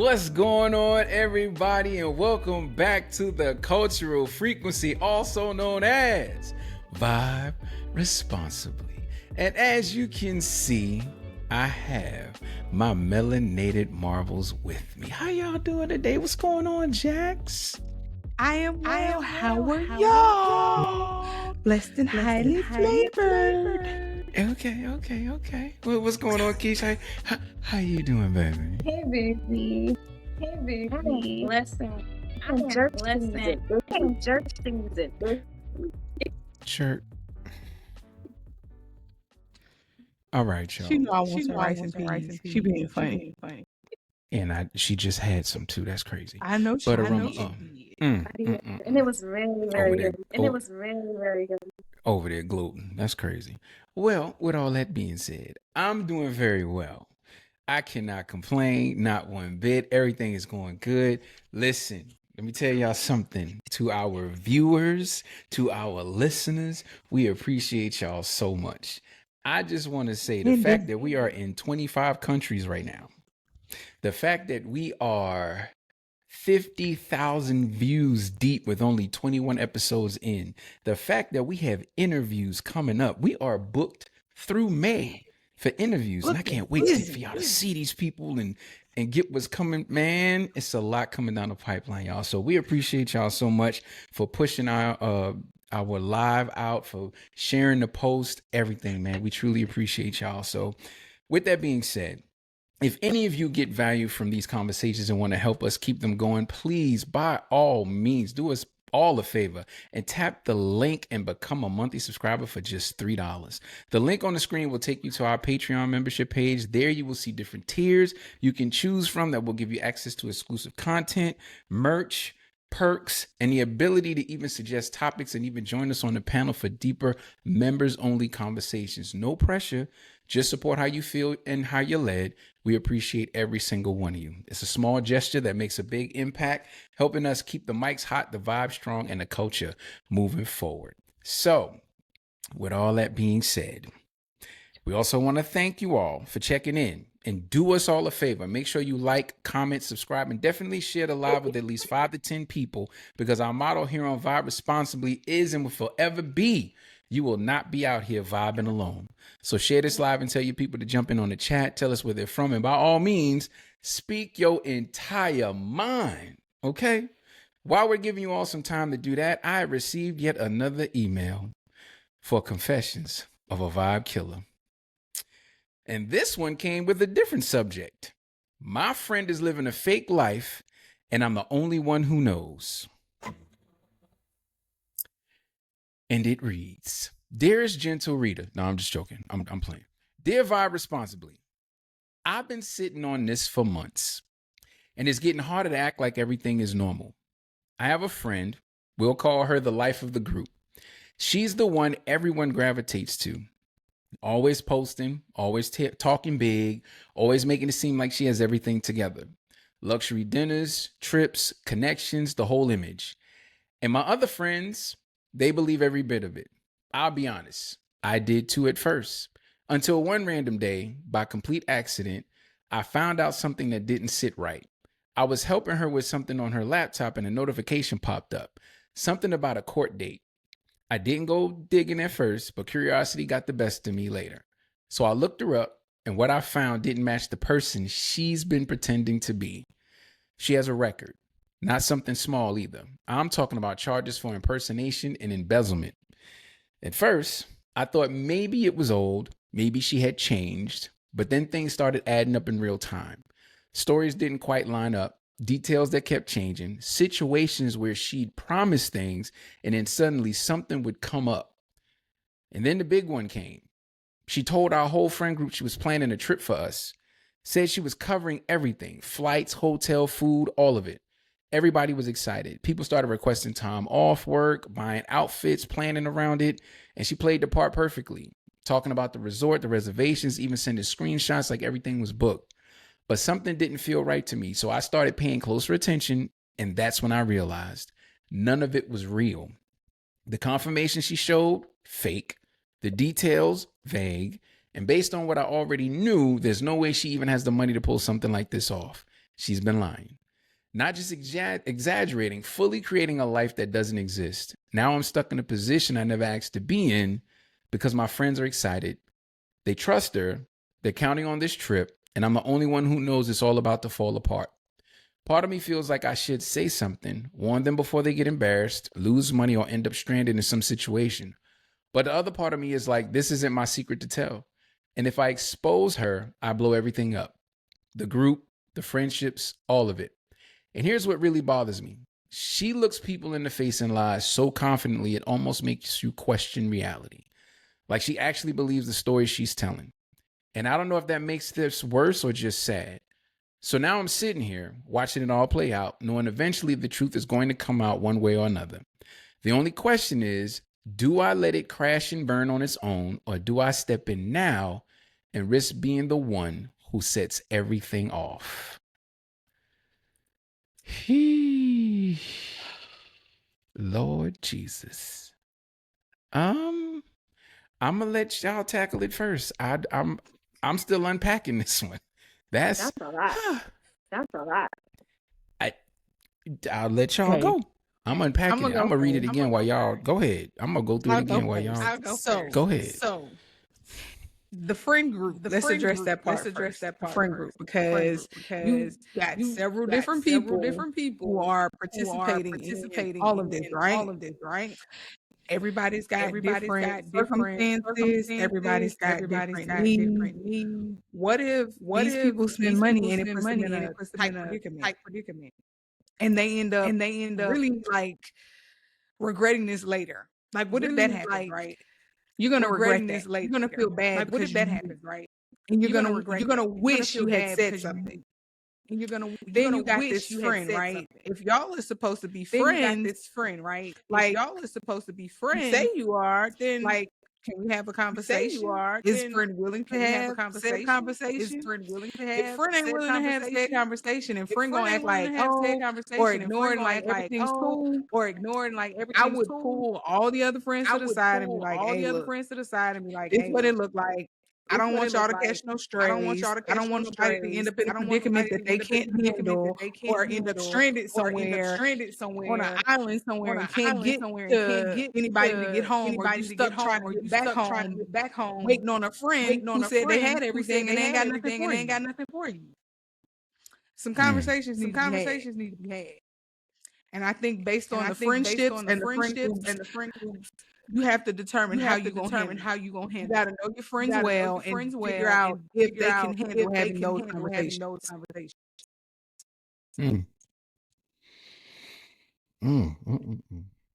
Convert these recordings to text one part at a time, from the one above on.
What's going on, everybody, and welcome back to the Cultural Frequency, also known as Vibe Responsibly. And as you can see, I have my melanated marbles with me. How y'all doing today? What's going on, Jax? I am well. How are y'all? Blessed and highly flavored. Okay. Well, what's going on, Kish? How you doing, baby? Hey, baby. Blessing. I'm jerk season. Jerk season. Shirt. All right, y'all. She know I want some rice and peas. She being funny. And she just had some too. That's crazy. I know she But And it was really, very good. Over there gloating. That's crazy. Well, with all that being said, I'm doing very well. I cannot complain, not one bit. Everything is going good. Listen, let me tell y'all something. To our viewers, to our listeners, we appreciate y'all so much. I just want to say the fact that we are in 25 countries right now, the fact that we are 50,000 views deep with only 21 episodes in, the fact that we have interviews coming up, we are booked through May for interviews, and I can't wait for y'all to see these people and get what's coming. Man, it's a lot coming down the pipeline, y'all. So we appreciate y'all so much for pushing our live out, for sharing the post, everything, man. We truly appreciate y'all. So with that being said, if any of you get value from these conversations and want to help us keep them going, please, by all means, do us all a favor and tap the link and become a monthly subscriber for just $3. The link on the screen will take you to our Patreon membership page. There you will see different tiers you can choose from that will give you access to exclusive content, merch, perks, and the ability to even suggest topics and even join us on the panel for deeper members-only conversations. No pressure, just support how you feel and how you're led. We appreciate every single one of you. It's a small gesture that makes a big impact, helping us keep the mics hot, the vibe strong, and the culture moving forward. So, with all that being said, we also want to thank you all for checking in. And do us all a favor. Make sure you like, comment, subscribe, and definitely share the live with at least 5 to 10 people, because our motto here on Vibe Responsibly is and will forever be, you will not be out here vibing alone. So share this live and tell your people to jump in on the chat. Tell us where they're from. And by all means, speak your entire mind. Okay? While we're giving you all some time to do that, I received yet another email for confessions of a vibe killer. And this one came with a different subject. My friend is living a fake life, and I'm the only one who knows. And it reads, Dearest gentle reader. No, I'm just joking. I'm playing. Dear Vibe Responsibly, I've been sitting on this for months, and it's getting harder to act like everything is normal. I have a friend. We'll call her the life of the group. She's the one everyone gravitates to. Always posting, always talking big, always making it seem like she has everything together. Luxury dinners, trips, connections, the whole image. And my other friends, they believe every bit of it. I'll be honest, I did too at first. Until one random day, by complete accident, I found out something that didn't sit right. I was helping her with something on her laptop and a notification popped up. Something about a court date. I didn't go digging at first, but curiosity got the best of me later. So I looked her up, and what I found didn't match the person she's been pretending to be. She has a record, not something small either. I'm talking about charges for impersonation and embezzlement. At first, I thought maybe it was old, maybe she had changed, but then things started adding up in real time. Stories didn't quite line up. Details that kept changing, situations where she'd promised things, and then suddenly something would come up. And then the big one came. She told our whole friend group she was planning a trip for us. Said she was covering everything, flights, hotel, food, all of it. Everybody was excited. People started requesting time off work, buying outfits, planning around it, and she played the part perfectly. Talking about the resort, the reservations, even sending screenshots like everything was booked. But something didn't feel right to me, so I started paying closer attention, and that's when I realized none of it was real. The confirmation she showed, fake. The details, vague. And based on what I already knew, there's no way she even has the money to pull something like this off. She's been lying. Not just exaggerating, fully creating a life that doesn't exist. Now I'm stuck in a position I never asked to be in because my friends are excited. They trust her. They're counting on this trip, and I'm the only one who knows it's all about to fall apart. Part of me feels like I should say something, warn them before they get embarrassed, lose money, or end up stranded in some situation. But the other part of me is like, this isn't my secret to tell. And if I expose her, I blow everything up. The group, the friendships, all of it. And here's what really bothers me. She looks people in the face and lies so confidently it almost makes you question reality. Like she actually believes the story she's telling. And I don't know if that makes this worse or just sad. So now I'm sitting here watching it all play out, knowing eventually the truth is going to come out one way or another. The only question is, do I let it crash and burn on its own, or do I step in now and risk being the one who sets everything off? Lord Jesus. I'm gonna let y'all tackle it first. I'm still unpacking this one. That's a lot. That's a lot. I'll let y'all go. I'm unpacking it. I'm gonna read it again while y'all go ahead. I'm gonna go through it again while y'all go ahead. So the friend group. Let's address that part. Friend group, because you got several different people who are participating in all of this, right? Everybody's got different circumstances. Everybody's got different needs. What if these people spend money and it puts them in a tight predicament, and they end up really like regretting this later? Like, what if that happens, right? You're gonna regret that. You're gonna feel bad. Like, what if that happens, right? And you're gonna wish you had said something. And then you got this friend, right? If y'all are supposed to be friends, like y'all are supposed to be friends. You say you are, then like, can we have a conversation? Is friend willing to have a conversation? Is friend willing to have? If friend ain't willing to have said conversation, and friend gonna act like or ignoring like everything's cool, I would pull all the other friends to the side and be like, hey, look, this is what it looked like. I don't want y'all to catch no strays. I don't want nobody to end up in a predicament that they can't handle, or end up stranded somewhere on an island somewhere and can't get to anybody to get home, or you stuck trying to get back home, waiting on a friend who said they had everything and they ain't got nothing for you. Some conversations need to be had. And I think based on the friendships and the friend groups, you have to determine how you gonna handle. You gotta know your friends well and figure out if they can handle having those conversations.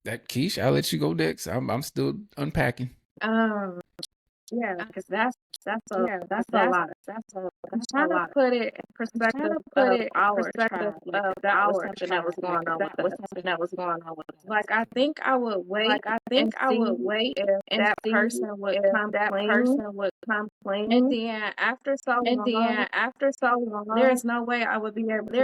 That Kish, I'll let you go next. I'm still unpacking. Yeah, because that's a lot. I'm trying to put it in perspective of our tribe. Like, that was something that was going on with us. Like, I think I would wait. If that person would come clean. And then after so long, there's no way I would be able to.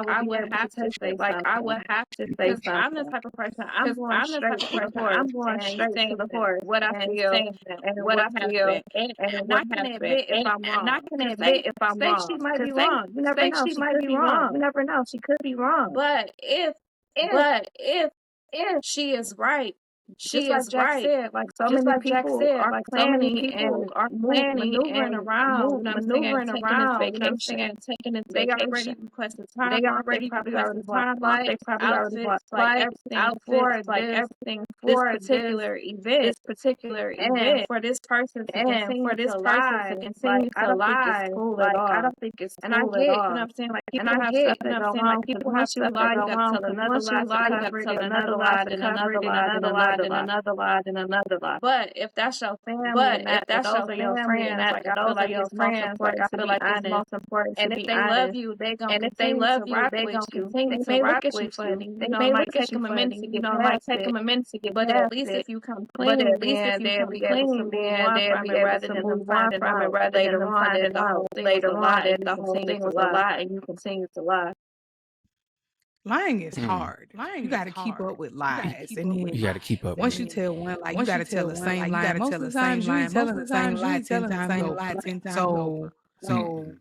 I would have to say something. I'm the type of person. I'm going straight to the horse. What I feel and what I feel, and I can admit if I'm wrong. Say she might be wrong. You never know. She might be wrong. You never know. She could be wrong. But if she is right, just like Jack said, like so many people are planning and maneuvering around, taking this vacation. They already requested time. They probably already bought flights, outfits, like everything for this particular event. And for this person to continue to lie, I don't think it's cool at all. And I get, you know what I'm saying? Like, people have stuff that go on. People once you lie, you gotta tell another lie, you gotta tell another lie, and another lie, and another lie, and another lie. But if that's your family, if that's your friends, like, I feel like it's most important to be honest. And if they love you, they gonna continue to rock with you. They may look at you funny. They may look at you funny. You know, it might take them a minute to get past it. But at least if you come clean, then they'll be able to move on from it rather than finding out later on that the whole thing was a lie and you continue to lie. Lying is hard. You got to keep up with lies, and then you got to keep up. Once you tell one lie, you got to tell the same lie. Most of the time, you telling the same lie 10 times over. So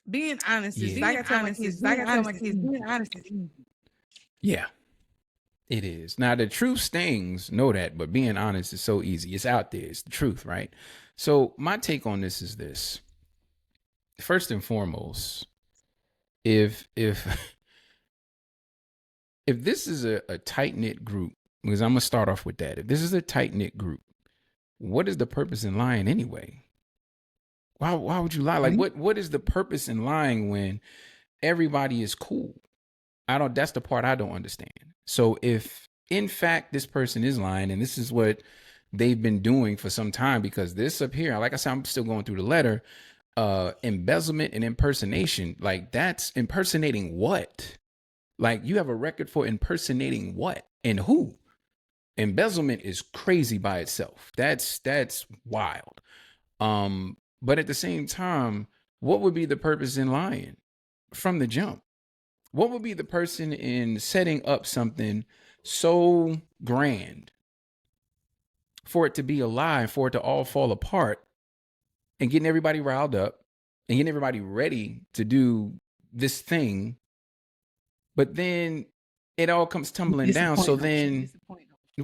Being honest is Yeah. like I tell my kids, being honest is easy. Yeah, it is. Now, the truth stings, know that, but being honest is so easy. It's out there. It's the truth, right? So my take on this is this. First and foremost, if if this is a tight-knit group, because I'm gonna start off with that. If this is a tight-knit group, what is the purpose in lying anyway? Why would you lie? Like what is the purpose in lying when everybody is cool? That's the part I don't understand. So if in fact this person is lying and this is what they've been doing for some time, because this up here, like I said, I'm still going through the letter, embezzlement and impersonation, like that's impersonating what? Like you have a record for impersonating what and who? Embezzlement is crazy by itself. That's wild. But at the same time, what would be the purpose in lying from the jump? What would be the person in setting up something so grand for it to be a lie, for it to all fall apart, and getting everybody riled up and getting everybody ready to do this thing, but then it all comes tumbling down. So then,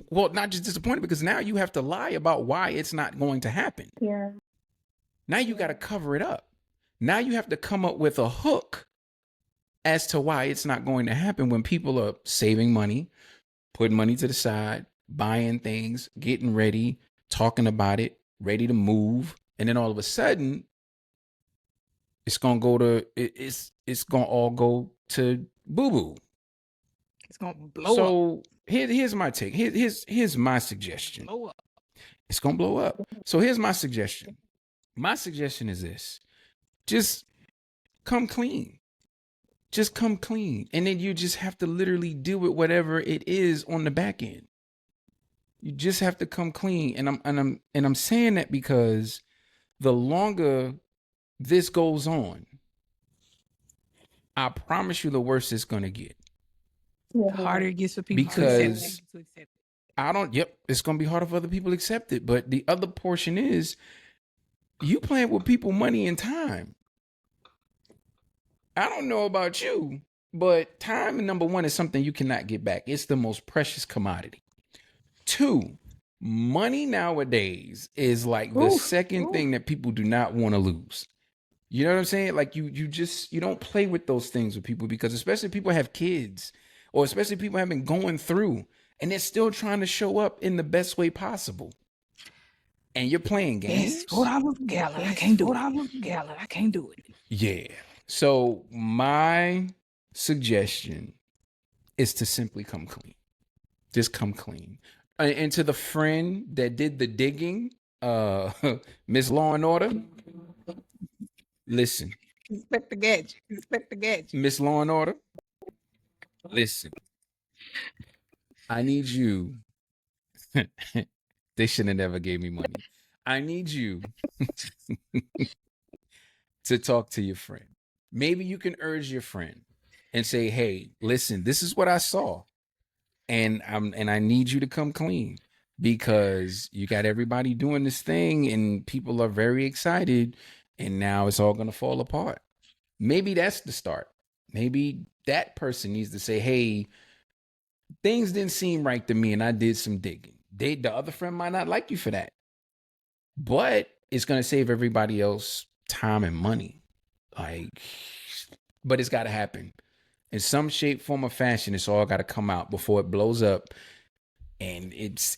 well, not just disappointed, because now you have to lie about why it's not going to happen. Yeah. Now you got to cover it up. Now you have to come up with a hook as to why it's not going to happen when people are saving money, putting money to the side, buying things, getting ready, talking about it, ready to move. And then all of a sudden, it's going to go to, it's going to all go to boo-boo. It's going to blow up. So here's my take. Here's my suggestion. Blow up. It's going to blow up. So here's my suggestion. My suggestion is this. Just come clean. Just come clean. And then you just have to literally deal with whatever it is on the back end. You just have to come clean. And I'm saying that because the longer this goes on, I promise you the worse it's going to get. The harder it gets for people because to accept it. It's going to be harder for other people to accept it. But the other portion is you playing with people money and time. I don't know about you, but time, number one, is something you cannot get back. It's the most precious commodity. 2, money nowadays is like the second thing that people do not want to lose. You know what I'm saying? Like you don't play with those things with people, because especially people have kids, or especially people have been going through and they're still trying to show up in the best way possible. And you're playing games. $4 a gallon. I can't do it. I can't do it. Yeah. So my suggestion is to simply come clean. Just come clean. And to the friend that did the digging, Miss Law and Order, listen. Respect the gadget. Miss Law and Order, listen. I need you. They should have never gave me money. I need you to talk to your friend. Maybe you can urge your friend and say, hey, listen, this is what I saw. And I need you to come clean, because you got everybody doing this thing and people are very excited, and now it's all going to fall apart. Maybe that's the start. Maybe that person needs to say, hey, things didn't seem right to me and I did some digging. The other friend might not like you for that, but it's going to save everybody else time and money. But it's got to happen in some shape, form, or fashion. It's all got to come out before it blows up, and it's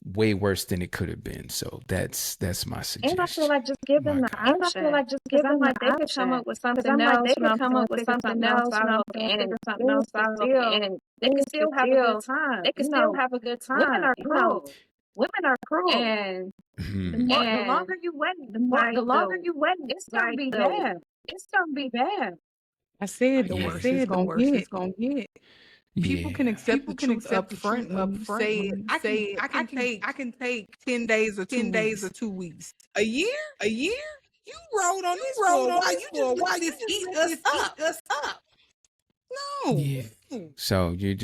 way worse than it could have been. So that's my suggestion. And I feel like just give them the option. Because I'm like, they could come up with something else. They could come up with something else, and something else and they can still have a good time. They can still have a good time. Women are cruel. And the longer you wait, it's gonna be bad. It's gonna be bad. I said the worst it's gonna get. People can accept the truth up front. I can take 10 days or 2 weeks. A year? You rode on this for a while. You just eat us up. No. Yeah. So you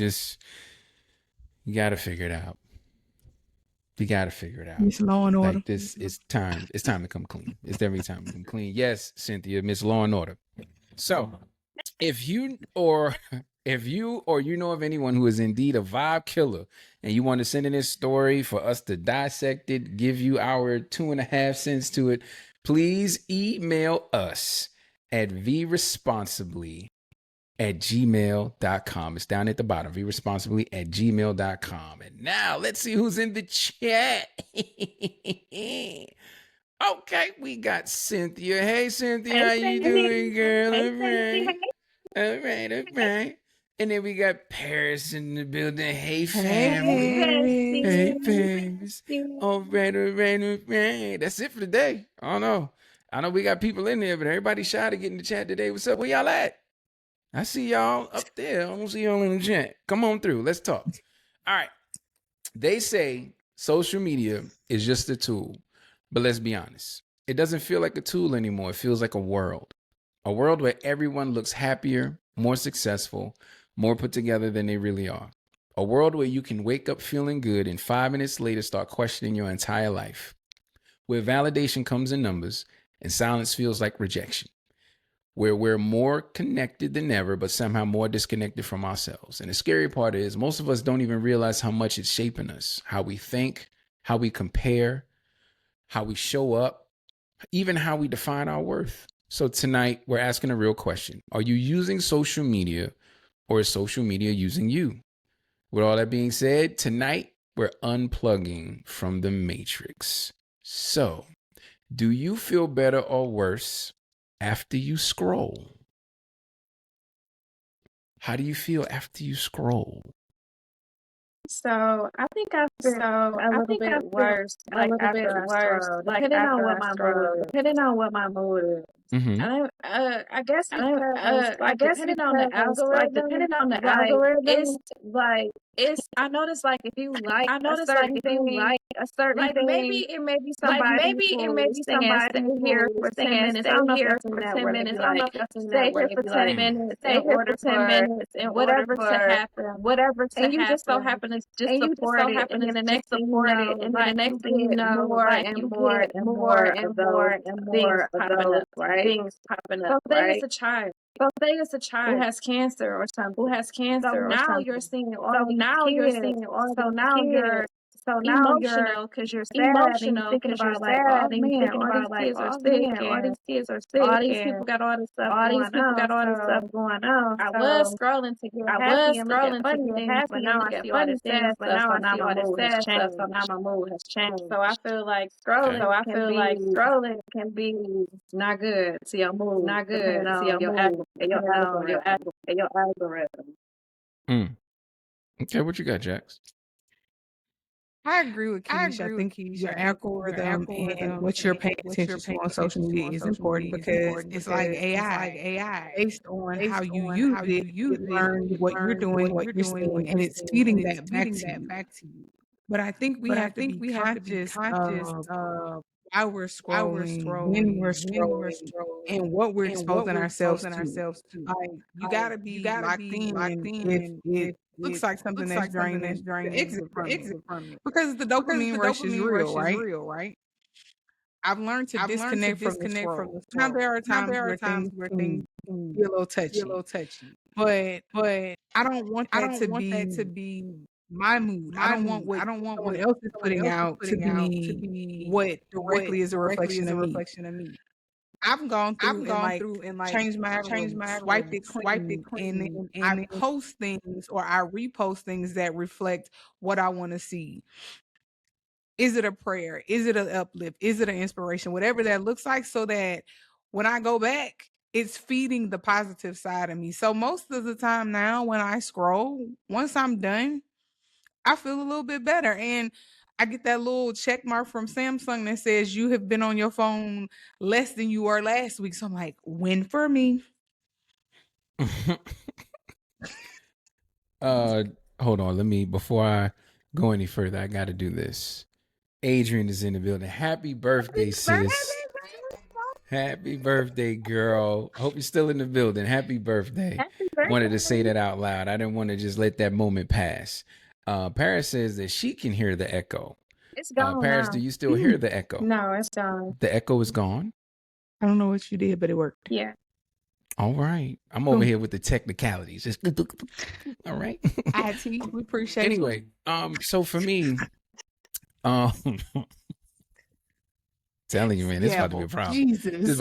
got to figure it out. We got to figure it out. Miss Law and Order. Like this, it's time to come clean. It's definitely time to come clean. Yes, Cynthia, Miss Law and Order. So, if you or you know of anyone who is indeed a vibe killer and you want to send in this story for us to dissect it, give you our 2.5 cents to it, please email us at vresponsibly@gmail.com. It's down at the bottom, vresponsibly@gmail.com. And now let's see who's in the chat. Okay, we got Cynthia. Hey, Cynthia, how you doing, girl? All right. And then we got Paris in the building. Hey, family. Hey, Paris. All right. That's it for today. I know we got people in there, but everybody's shy to get in the chat today. What's up? Where y'all at? I see y'all up there. I don't see y'all in the chat. Come on through. Let's talk. All right. They say social media is just a tool, but let's be honest. It doesn't feel like a tool anymore. It feels like a world where everyone looks happier, more successful, more put together than they really are. A world where you can wake up feeling good and 5 minutes later start questioning your entire life. Where validation comes in numbers and silence feels like rejection. Where we're more connected than ever, but somehow more disconnected from ourselves. And the scary part is most of us don't even realize how much it's shaping us, how we think, how we compare, how we show up, even how we define our worth. So tonight we're asking a real question. Are you using social media or is social media using you? With all that being said, tonight we're unplugging from the matrix. So, do you feel better or worse after you scroll? How do you feel after you scroll? So I think I feel a little bit worse, like after I scroll, depending on what my mood is. Mm-hmm. I guess because depending on the algorithm, it's like I notice like if you like a certain thing, maybe it may be somebody who's stay here for 10 minutes. I don't know if that's in that where they be like stay here for 10 minutes in order for whatever to happen, and you just so happen to just support it, and then the next thing you know, more and more and more of those things popping up, right? So say it's a child who has cancer or something. So now you're seeing all these kids. So now you're emotional because you're sad and you're thinking about like, oh man, all these kids are sick and all these people got all this stuff going on. I was scrolling to get happy and look at funny things, but now I see all this sad stuff, so now my mood has changed. So I feel like scrolling can be not good to your mood, not good to your algorithm. Okay, what you got, Jax? I agree with Kish. I think your algorithm and what you're paying attention to on social media is important because it's like AI. Based on how you use it, you learn what you're doing, what you're seeing, and it's feeding that back to you. But I think we have to be conscious of why we're scrolling, when we're scrolling, and what we're exposing ourselves to. Like, you gotta be locked in if it looks like something that's draining, exit from it. Because the dopamine rush is real, right? I've learned to disconnect from the scroll. Now there are times where things can be a little touchy, but I don't want that to be my mood. I don't want what someone else is putting out to be what directly is a reflection of me. I've gone through and changed my algorithm, swiped it clean, and I post things or I repost things that reflect what I want to see. Is it a prayer? Is it an uplift? Is it an inspiration? Whatever that looks like, so that when I go back, it's feeding the positive side of me. So most of the time now when I scroll, once I'm done, I feel a little bit better. And I get that little check mark from Samsung that says you have been on your phone less than you were last week. So I'm like, win for me. Hold on. Before I go any further, I got to do this. Adrian is in the building. Happy birthday, sis. Happy birthday, girl. Hope you're still in the building. Happy birthday. Wanted to say that out loud. I didn't want to just let that moment pass. Paris says that she can hear the echo. It's gone Paris, now. do you still hear the echo? No, it's gone. The echo is gone? I don't know what you did, but it worked. Yeah. All right. I'm over here with the technicalities. Just all right. IT, we appreciate you. Anyway, so for me, telling you, man, this about to be a problem. Jesus. This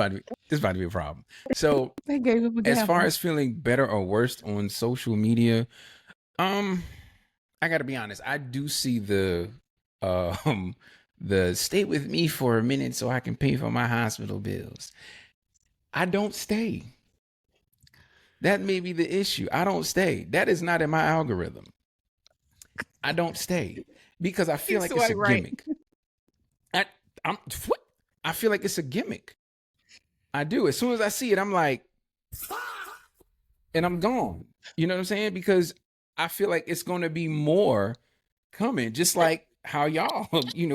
about to be a problem. So They gave him a as far gavel. as feeling better or worse on social media, I gotta be honest, I do see the stay with me for a minute so I can pay for my hospital bills. I don't stay. That may be the issue. I don't stay. That is not in my algorithm. I don't stay because I feel like it's a gimmick. I feel like it's a gimmick. I do. As soon as I see it, I'm like, and I'm gone. You know what I'm saying? Because I feel like it's going to be more coming, just like how y'all,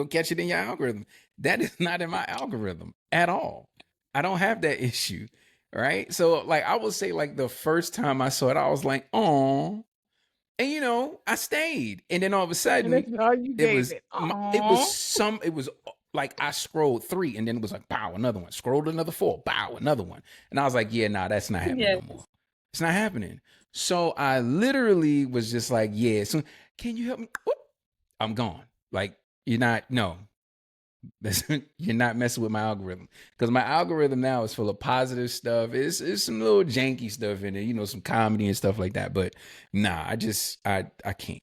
catch it in your algorithm. That is not in my algorithm at all. I don't have that issue. Right. So like, I would say like the first time I saw it, I was like, oh, and I stayed. And then all of a sudden it was like I scrolled 3 and then it was like, bow, another one, scrolled another 4, bow, another one. And I was like, yeah, nah, that's not happening no more. It's not happening. So I literally was just like, yeah, so can you help me? Whoop. I'm gone. Like, you're not messing with my algorithm, because my algorithm now is full of positive stuff. It's some little janky stuff in it, some comedy and stuff like that. But nah, I can't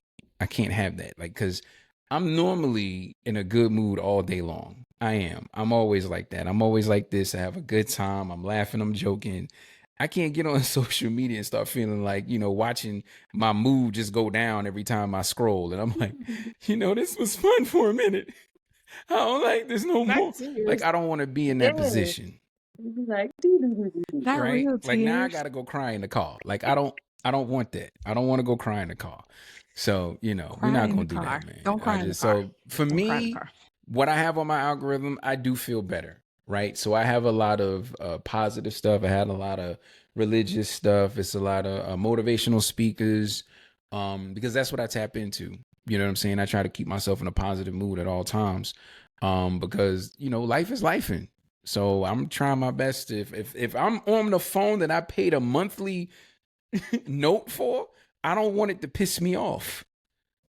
have that. Like, because I'm normally in a good mood all day long. I'm always like that. I'm always like this. I have a good time. I'm laughing. I'm joking. I can't get on social media and start feeling like, watching my mood just go down every time I scroll. And I'm like, this was fun for a minute. I don't like this no more. Like, I don't want to be in that position. Like, right? Like, now I gotta go cry in the car. Like, I don't want that. I don't want to go cry in the car. So, we're not gonna do that, man. Don't cry in the car. So for me, what I have on my algorithm, I do feel better. Right. So I have a lot of positive stuff. I had a lot of religious stuff. It's a lot of motivational speakers, because that's what I tap into. You know what I'm saying? I try to keep myself in a positive mood at all times, because, life is lifing. So I'm trying my best. If I'm on the phone that I paid a monthly note for, I don't want it to piss me off.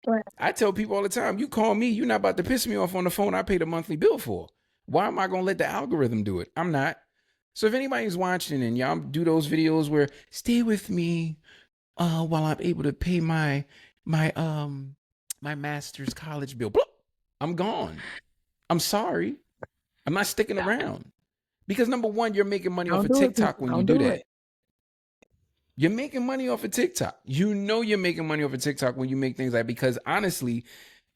Right. I tell people all the time, you call me, you're not about to piss me off on the phone I paid a monthly bill for. Why am I going to let the algorithm do it? I'm not. So if anybody's watching and y'all do those videos where stay with me while I'm able to pay my master's college bill, I'm gone. I'm sorry. I'm not sticking around. Because number one, you're making money off of TikTok when you do that. You're making money off of TikTok. You're making money off of TikTok when you make things like, because honestly,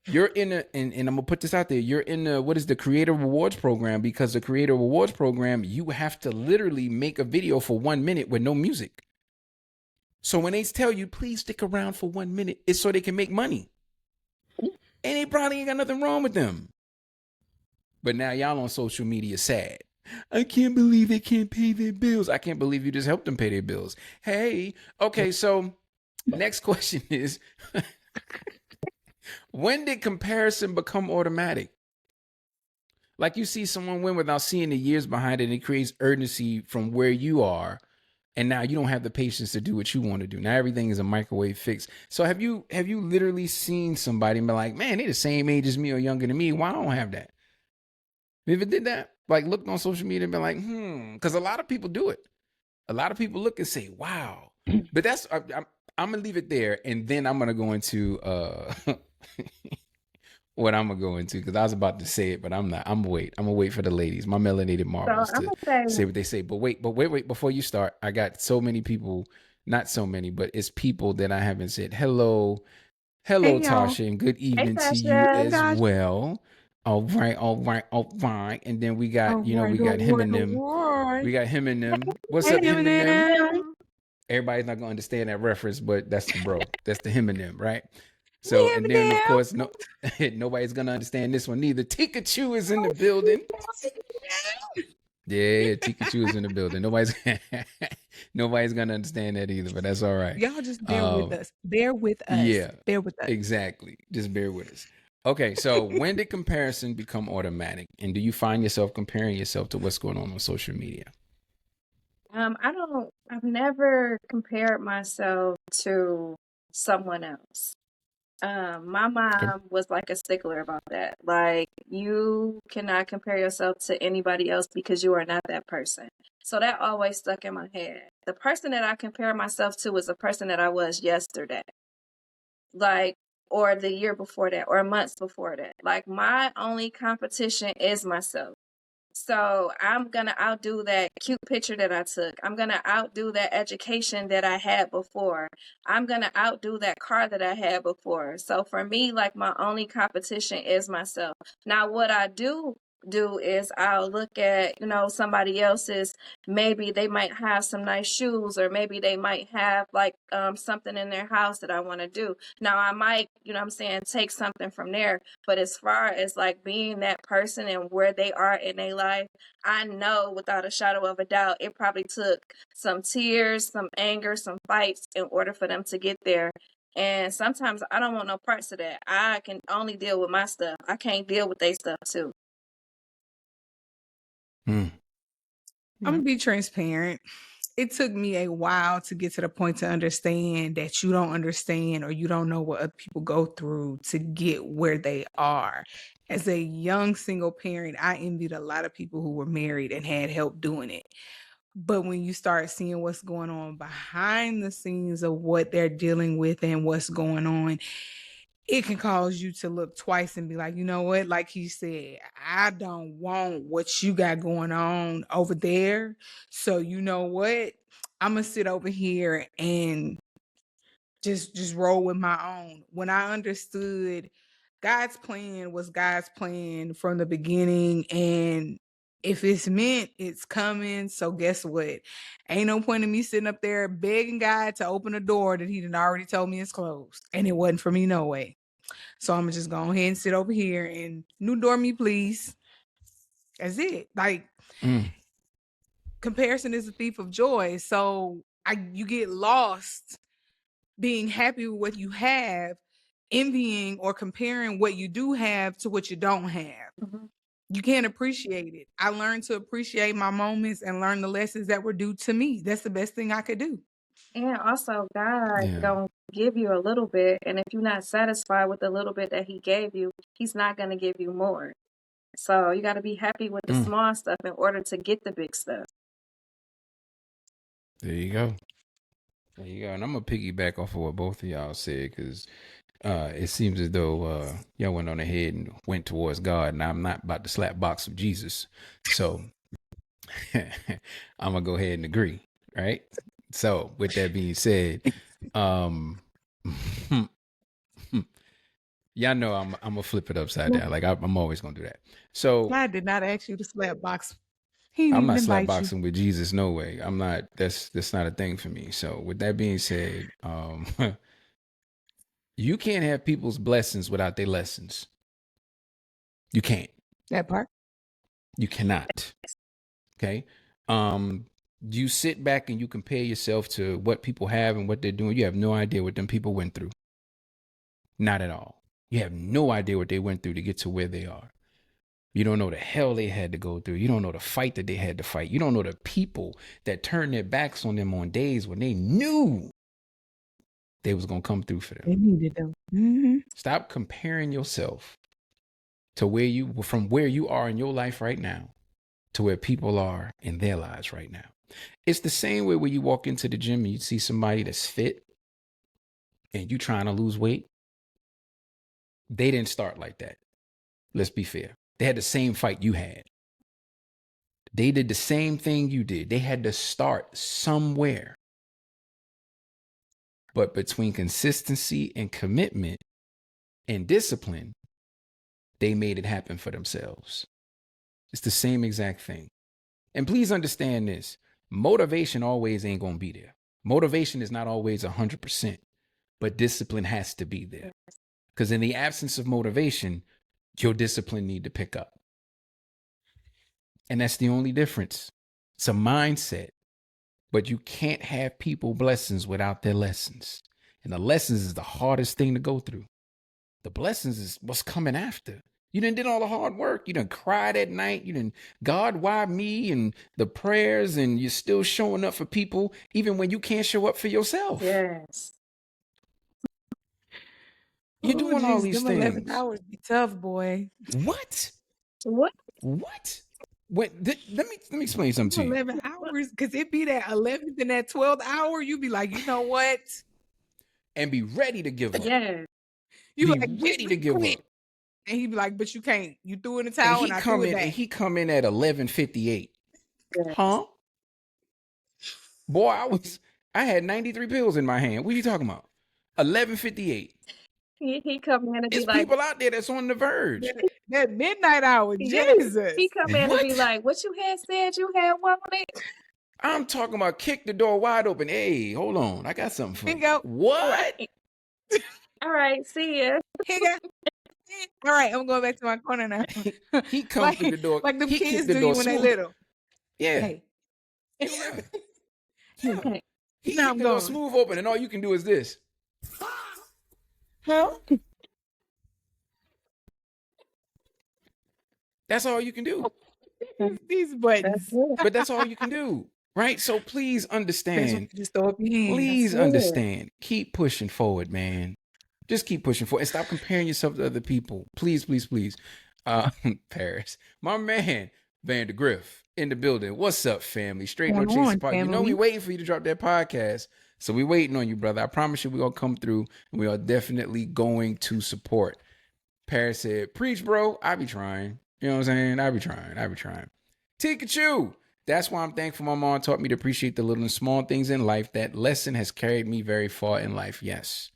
you're in and I'm gonna put this out there. You're in what is the Creator Rewards program, because the Creator Rewards program, you have to literally make a video for 1 minute with no music. So when they tell you, please stick around for 1 minute, it's so they can make money. And they probably ain't got nothing wrong with them. But now y'all on social media sad. I can't believe they can't pay their bills. I can't believe you just helped them pay their bills. Hey, okay, so next question is, when did comparison become automatic? Like, you see someone win without seeing the years behind it, and it creates urgency from where you are. And now you don't have the patience to do what you want to do. Now everything is a microwave fix. So have you literally seen somebody and be like, man, they're the same age as me or younger than me. Why I don't have that? If it did that, like, looked on social media and been like, because a lot of people do it. A lot of people look and say, wow. But that's, I'm going to leave it there. And then I'm going to go into what I'm going to go into, because I was about to say it, but I'm not. I'm going to wait for the ladies, my melanated marbles, to say what they say. But wait, before you start, I got so many people, not so many, but it's people that I haven't said hello, hey, Tasha, and good evening to you as well. All right. And then we got, we got him and them. We got him and them. What's up, him and them? Everybody's not going to understand that reference, but that's the bro. That's the him and them, right? So, and then, of course, nobody's going to understand this one neither. Tikachu is in the building. Yeah, Tikachu is in the building. Nobody's going to understand that either, but that's all right. Y'all just bear with us. Bear with us. Yeah, bear with us. Exactly. Just bear with us. Okay, so when did comparison become automatic? And do you find yourself comparing yourself to what's going on social media? I've never compared myself to someone else. My Okay. mom was like a stickler about that. Like, you cannot compare yourself to anybody else because you are not that person. So that always stuck in my head. The person that I compare myself to is the person that I was yesterday, like, or the year before that, or months before that. Like, my only competition is myself. So I'm gonna outdo that cute picture that I took. I'm gonna outdo that education that I had before. I'm gonna outdo that car that I had before. So for me, like, my only competition is myself. Now, what I do is I'll look at, somebody else's. Maybe they might have some nice shoes, or maybe they might have like something in their house that I want to do. Now I might, what I'm saying, take something from there. But as far as like being that person and where they are in their life, I know without a shadow of a doubt, it probably took some tears, some anger, some fights in order for them to get there. And sometimes I don't want no parts of that. I can only deal with my stuff. I can't deal with their stuff too. Mm. I'm gonna be transparent. It took me a while to get to the point to understand that you don't understand, or you don't know what other people go through to get where they are. As a young single parent, I envied a lot of people who were married and had help doing it. But when you start seeing what's going on behind the scenes of what they're dealing with and what's going on, it can cause you to look twice and be like, you know what? Like he said, I don't want what you got going on over there. So you know what? I'm gonna sit over here and just roll with my own. When I understood God's plan was God's plan from the beginning, and if it's meant, it's coming. So guess what? Ain't no point in me sitting up there begging God to open a door that he done already told me is closed. And it wasn't for me no way. So I'm just go ahead and sit over here and new door me, please. That's it. Like, comparison is a thief of joy. So you get lost being happy with what you have, envying or comparing what you do have to what you don't have. Mm-hmm. You can't appreciate it. I learned to appreciate my moments and learn the lessons that were due to me. That's the best thing I could do. And also, God gonna give you a little bit, and if you're not satisfied with the little bit that He gave you, He's not gonna give you more. So you got to be happy with the small stuff in order to get the big stuff. There you go. There you go. And I'm gonna piggyback off of what both of y'all said, because it seems as though y'all went on ahead and went towards God, and I'm not about to slap box of Jesus. So I'm gonna go ahead and agree, right? So with that being said, y'all know I'm gonna flip it upside down. Like I'm always gonna do that. So I did not ask you to slap box. He I'm didn't not slap invite boxing you. with Jesus, no way. I'm not. That's not a thing for me. So with that being said, you can't have people's blessings without their lessons. You can't. That part. You cannot. Okay. You sit back and you compare yourself to what people have and what they're doing. You have no idea what them people went through. Not at all. You have no idea what they went through to get to where they are. You don't know the hell they had to go through. You don't know the fight that they had to fight. You don't know the people that turned their backs on them on days when they knew they was going to come through for them. They needed them. Mm-hmm. Stop comparing yourself to from where you are in your life right now to where people are in their lives right now. It's the same way when you walk into the gym and you see somebody that's fit and you trying to lose weight. They didn't start like that. Let's be fair. They had the same fight you had. They did the same thing you did. They had to start somewhere. But between consistency and commitment and discipline, they made it happen for themselves. It's the same exact thing. And please understand this. Motivation always ain't going to be there. Motivation is not always 100%, but discipline has to be there. Because in the absence of motivation, your discipline need to pick up. And that's the only difference. It's a mindset. But you can't have people blessings without their lessons. And the lessons is the hardest thing to go through. The blessings is what's coming after. You done did all the hard work. You done cried at night. You done, God, why me? And the prayers, and you're still showing up for people, even when you can't show up for yourself. Yes. You're doing all these things. 11 hours be tough, boy. What? What? Let me explain something to you. 11 hours, because it be that 11th and that 12th hour, you be like, you know what? And be ready to give up. Yeah. You be like, ready to give up. And he be like, but you can't. You threw in the towel and I threw it back. And he come in at 11:58. Yes. Huh? Boy, I had 93 pills in my hand. What are you talking about? 11:58. He come in and be It's like, people out there that's on the verge. That midnight hour, yes. Jesus. He come in and be like, what you had said you had wanted? I'm talking about kick the door wide open. Hey, hold on. I got something for you. Bingo. What? All right, see ya. All right, I'm going back to my corner now. He comes through the door. Like the he kids the do door you when they smooth. little. Yeah. Hey. Yeah. Okay. He Now kick I'm the door going. smooth open, and all you can do is this. Huh? That's all you can do. These buttons. But that's all you can do. Right? So please understand. Just throw up your hands. Please understand. Keep pushing forward, man. Just keep pushing forward and stop comparing yourself to other people. Please, please, please. Paris. My man, Vandergriff in the building. What's up, family? Straight No Chasing Podcast. You know we waiting for you to drop that podcast. So we waiting on you, brother. I promise you we're going to come through and we are definitely going to support. Paris said, preach, bro. I be trying. You know what I'm saying? I be trying. Tikachu. That's why I'm thankful my mom taught me to appreciate the little and small things in life. That lesson has carried me very far in life. Yes.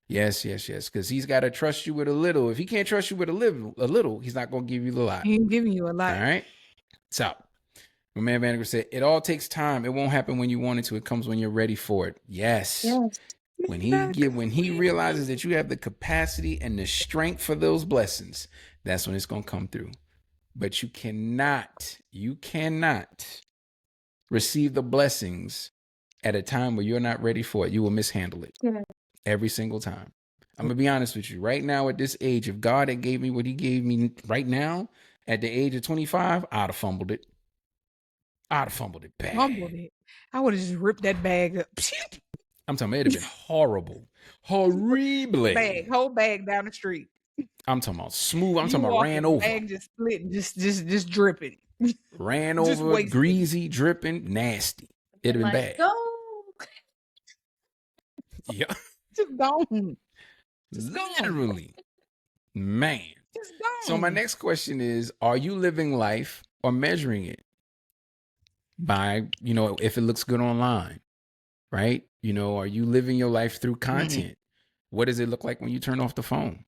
Because he's got to trust you with a little. If he can't trust you with a little, he's not going to give you the lot. He ain't giving you a lot. All right. So my man Vandergriff said, it all takes time. It won't happen when you want it to. It comes when you're ready for it. Yes. When he realizes that you have the capacity and the strength for those blessings, that's when it's going to come through. But you cannot receive the blessings at a time where you're not ready for it. You will mishandle it every single time. I'm going to be honest with you. Right now at this age, if God had gave me what he gave me right now at the age of 25, I'd have fumbled it. Bad. Fumbled it. I would have just ripped that bag up. I'm talking about it'd have been horrible. Horrible. Whole bag down the street. I'm talking about smooth. I'm talking about ran over. Bag just split, just dripping. Ran over, greasy, dripping, nasty. It'd have been bad. Go. Yeah. Just gone. Literally. Man. Just gone. So my next question is, are you living life or measuring it by, if it looks good online, right? Are you living your life through content? Mm-hmm. What does it look like when you turn off the phone?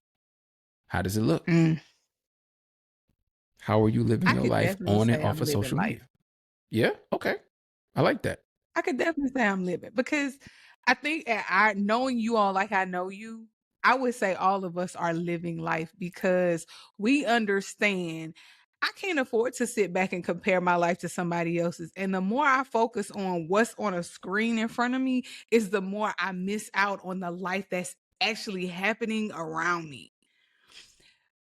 How does it look? How are you living your life on and off of social media? Yeah. Okay. I like that. I could definitely say I'm living, because I think knowing you all like I know you, I would say all of us are living life, because we understand I can't afford to sit back and compare my life to somebody else's. And the more I focus on what's on a screen in front of me, is the more I miss out on the life that's actually happening around me.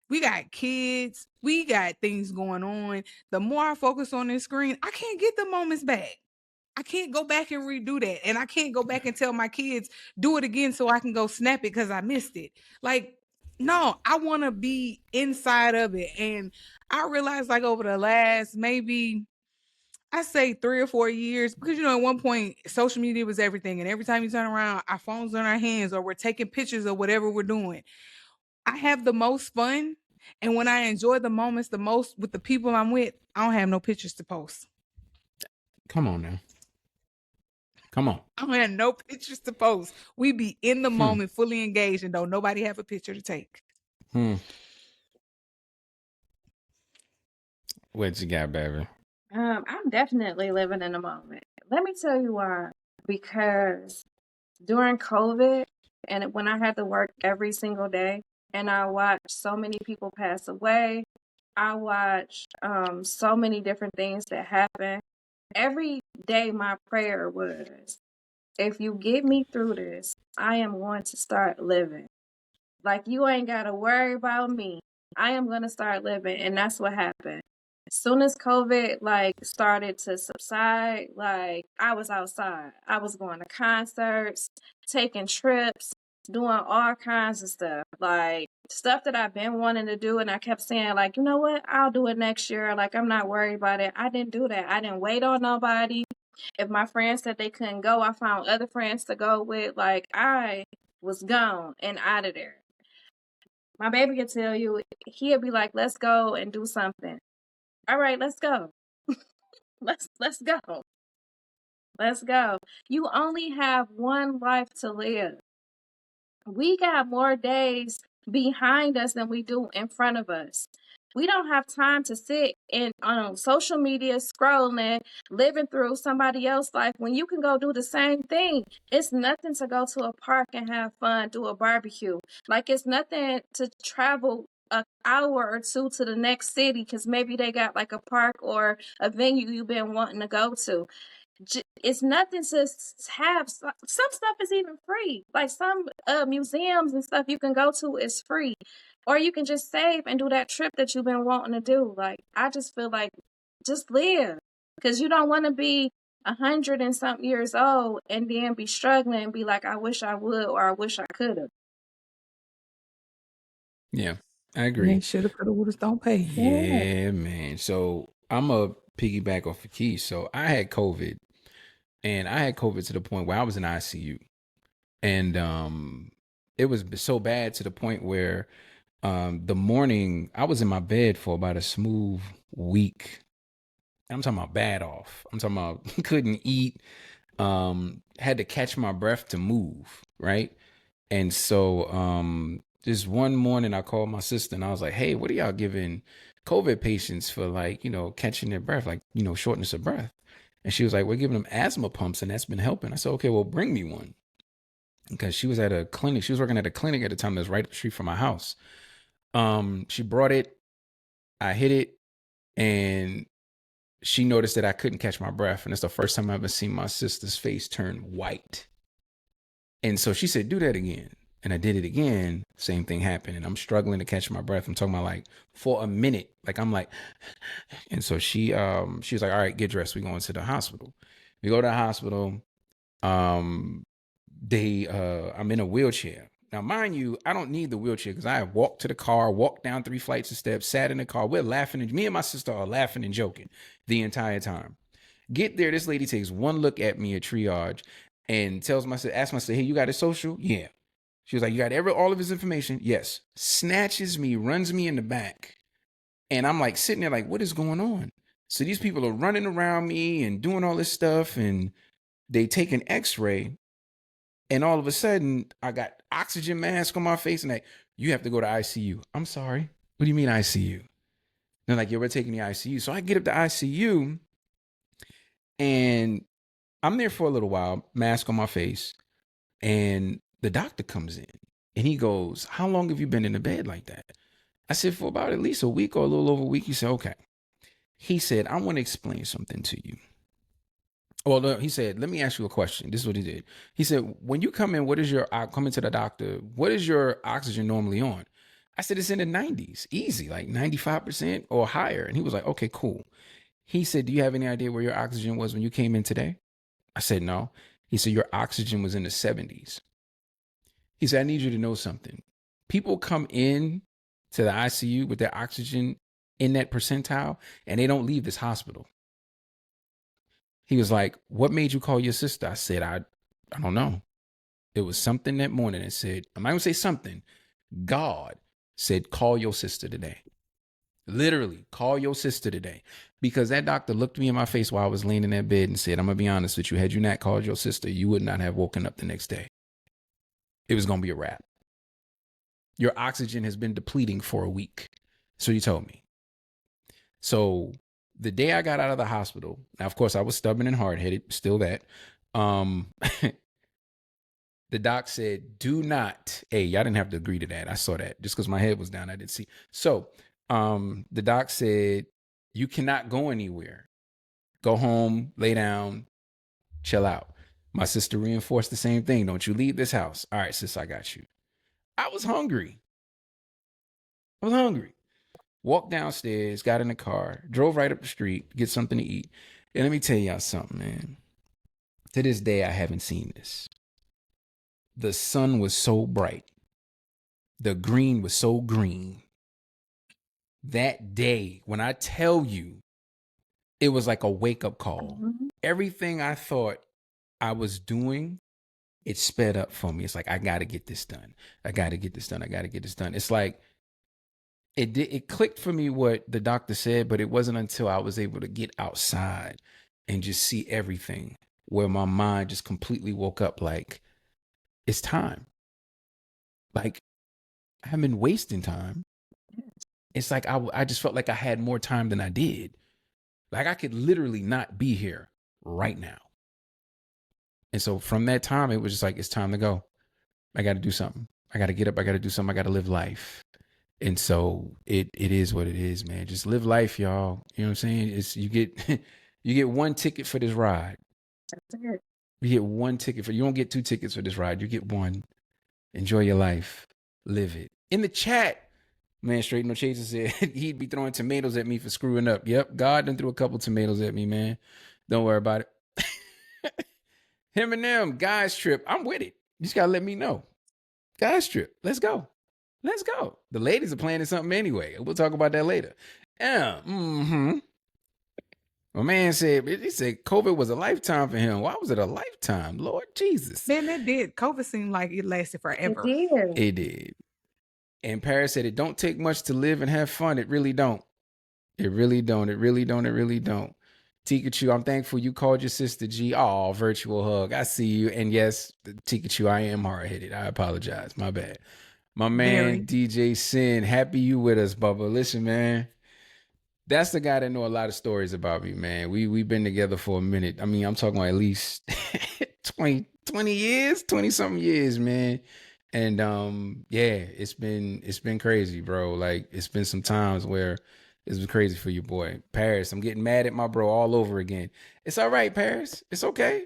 We got kids, we got things going on. The more I focus on this screen, I can't get the moments back. I can't go back and redo that. And I can't go back and tell my kids, do it again so I can go snap it because I missed it. Like, no, I want to be inside of it. And I realized, like, over the last maybe, I say 3 or 4 years, because, at one point, social media was everything. And every time you turn around, our phones are in our hands, or we're taking pictures of whatever we're doing. I have the most fun. And when I enjoy the moments the most with the people I'm with, I don't have no pictures to post. Come on now. Come on. I don't have no pictures to post. We be in the moment, fully engaged, and don't nobody have a picture to take. What you got, baby? I'm definitely living in the moment. Let me tell you why. Because during COVID, and when I had to work every single day, and I watched so many people pass away, I watched so many different things that happen. Every day my prayer was, if you get me through this, I am going to start living. Like, you ain't got to worry about me. I am going to start living. And that's what happened. As soon as COVID, like, started to subside, like, I was outside. I was going to concerts, taking trips, doing all kinds of stuff. Like, stuff that I've been wanting to do. And I kept saying, like, you know what? I'll do it next year. Like, I'm not worried about it. I didn't do that. I didn't wait on nobody. If my friends said they couldn't go, I found other friends to go with. Like, I was gone and out of there. My baby can tell you, he'll be like, let's go and do something. All right, let's go. Let's go. Let's go. You only have one life to live. We got more days behind us than we do in front of us. We don't have time to sit in on social media scrolling, living through somebody else's life when you can go do the same thing. It's nothing to go to a park and have fun, do a barbecue. Like, it's nothing to travel an hour or two to the next city because maybe they got like a park or a venue you've been wanting to go to. It's nothing to have. Some stuff is even free. Like, some museums and stuff you can go to is free, or you can just save and do that trip that you've been wanting to do. Like, I just feel like, just live, because you don't want to be 100 and something years old and then be struggling and be like, I wish I would, or I wish I could have. Yeah, I agree. Shoulda, coulda, woulda, don't pay. Yeah, man. So I'm a piggyback off of Keith. So I had COVID, and I had COVID to the point where I was in ICU, and it was so bad to the point where the morning I was in my bed for about a smooth week. I'm talking about bad off. I'm talking about couldn't eat, had to catch my breath to move, right? And so this one morning I called my sister and I was like, hey, what are y'all giving COVID patients for, like, catching their breath, like, shortness of breath? And she was like, we're giving them asthma pumps and that's been helping. I said, okay, well, bring me one. Because she was at a clinic. She was working at a clinic at the time that's right up the street from my house. She brought it. I hit it. And she noticed that I couldn't catch my breath. And it's the first time I ever seen my sister's face turn white. And so she said, do that again. And I did it again. Same thing happened. And I'm struggling to catch my breath. I'm talking about, like, for a minute. Like, I'm like, and so she was like, all right, get dressed. We're going to the hospital. We go to the hospital. I'm in a wheelchair. Now, mind you, I don't need the wheelchair because I have walked to the car, walked down 3 flights of steps, sat in the car. We're laughing. And me and my sister are laughing and joking the entire time. Get there. This lady takes one look at me at triage and asks myself, hey, you got his social? Yeah. She was like, you got all of his information? Yes. Snatches me, runs me in the back. And I'm like sitting there like, what is going on? So these people are running around me and doing all this stuff. And they take an x-ray. And all of a sudden, I got oxygen mask on my face. And like, you have to go to ICU. I'm sorry. What do you mean ICU? They're like, yeah, we're taking the ICU. So I get up to ICU. And I'm there for a little while, mask on my face. And the doctor comes in and he goes, how long have you been in the bed like that? I said, for about at least a week or a little over a week. He said, okay. He said, I want to explain something to you. Well, he said, let me ask you a question. This is what he did. He said, when you come in, come into the doctor, what is your oxygen normally on? I said, it's in the 90s, easy, like 95% or higher. And he was like, okay, cool. He said, do you have any idea where your oxygen was when you came in today? I said, no. He said, your oxygen was in the 70s. He said, I need you to know something. People come in to the ICU with their oxygen in that percentile and they don't leave this hospital. He was like, what made you call your sister? I said, I don't know. It was something that morning that said, I'm not going to say something. God said, call your sister today. Literally, call your sister today. Because that doctor looked me in my face while I was laying in that bed and said, I'm going to be honest with you. Had you not called your sister, you would not have woken up the next day. It was going to be a wrap. Your oxygen has been depleting for a week. So he told me. So the day I got out of the hospital, now, of course, I was stubborn and hard-headed, still that. The doc said, do not, hey, y'all didn't have to agree to that. I saw that just because my head was down. I didn't see. So the doc said, you cannot go anywhere. Go home, lay down, chill out. My sister reinforced the same thing. Don't you leave this house. All right, sis, I got you. I was hungry. Walked downstairs, got in the car, drove right up the street, get something to eat. And let me tell y'all something, man. To this day, I haven't seen this. The sun was so bright. The green was so green. That day, when I tell you, it was like a wake-up call. Mhm. Everything I thought I was doing, it sped up for me. It's like, I got to get this done. I got to get this done. It's like, it clicked for me what the doctor said, but it wasn't until I was able to get outside and just see everything where my mind just completely woke up like, it's time. Like, I haven't been wasting time. It's like I just felt like I had more time than I did. Like I could literally not be here right now. And so from that time, it was just like, it's time to go. I got to do something. I got to get up. I got to do something. I got to live life. And so it is what it is, man. Just live life, y'all. You know what I'm saying? It's you get one ticket for this ride. That's it. You get one ticket you don't get 2 tickets for this ride. You get one. Enjoy your life. Live it. In the chat, man, Straight No Chaser said he'd be throwing tomatoes at me for screwing up. Yep, God done threw a couple tomatoes at me, man. Don't worry about it. Him and them, guys trip. I'm with it. You just gotta let me know. Guys trip. Let's go. Let's go. The ladies are planning something anyway. We'll talk about that later. Yeah. Mm-hmm. My man said, he said COVID was a lifetime for him. Why was it a lifetime? Lord Jesus. Man, that did. COVID seemed like it lasted forever. It did. And Paris said, it don't take much to live and have fun. It really don't. It really don't. It really don't. It really don't. Tikachu, I'm thankful you called your sister G. Oh, virtual hug. I see you. And yes, Tikachu, I am hard-headed. I apologize. My bad. My man, DJ Sin, happy you with us, Bubba. Listen, man, that's the guy that know a lot of stories about me, man. We've been together for a minute. I mean, I'm talking about at least 20 years, 20-something years, man. And yeah, it's been crazy, bro. Like, it's been some times where it's been crazy for you, boy. Paris, I'm getting mad at my bro all over again. It's all right, Paris. It's okay.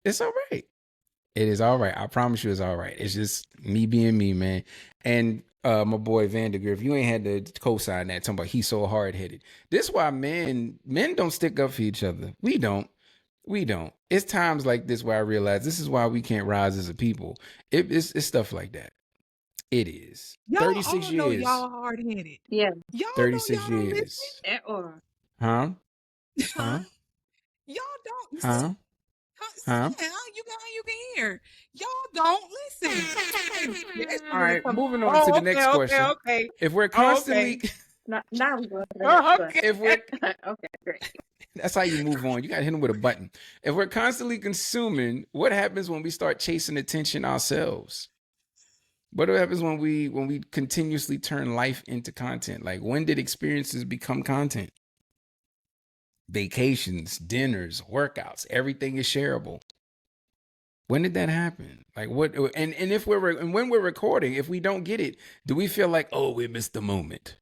It's all right. It is all right. I promise you it's all right. It's just me being me, man. And my boy Vandergriff, if you ain't had to co-sign that, talking about he's so hard-headed. This is why men don't stick up for each other. We don't. It's times like this where I realize this is why we can't rise as a people. It's stuff like that. It is. Y'all 36 all know years. y'all hard-headed. Yeah. Y'all 36 know y'all years. Huh? Huh? Y'all don't. Huh? Huh? You can hear. Y'all don't listen. All right, moving on to the next question. Okay. If we're constantly Now we're going to the next question. if we're Okay, great. that's how you move on. You gotta hit them with a button. If we're constantly consuming, what happens when we start chasing attention ourselves? What happens when we continuously turn life into content? Like, when did experiences become content? Vacations, dinners, workouts, everything is shareable. When did that happen? Like, what? And if when we're recording, if we don't get it, do we feel like, oh, we missed the moment?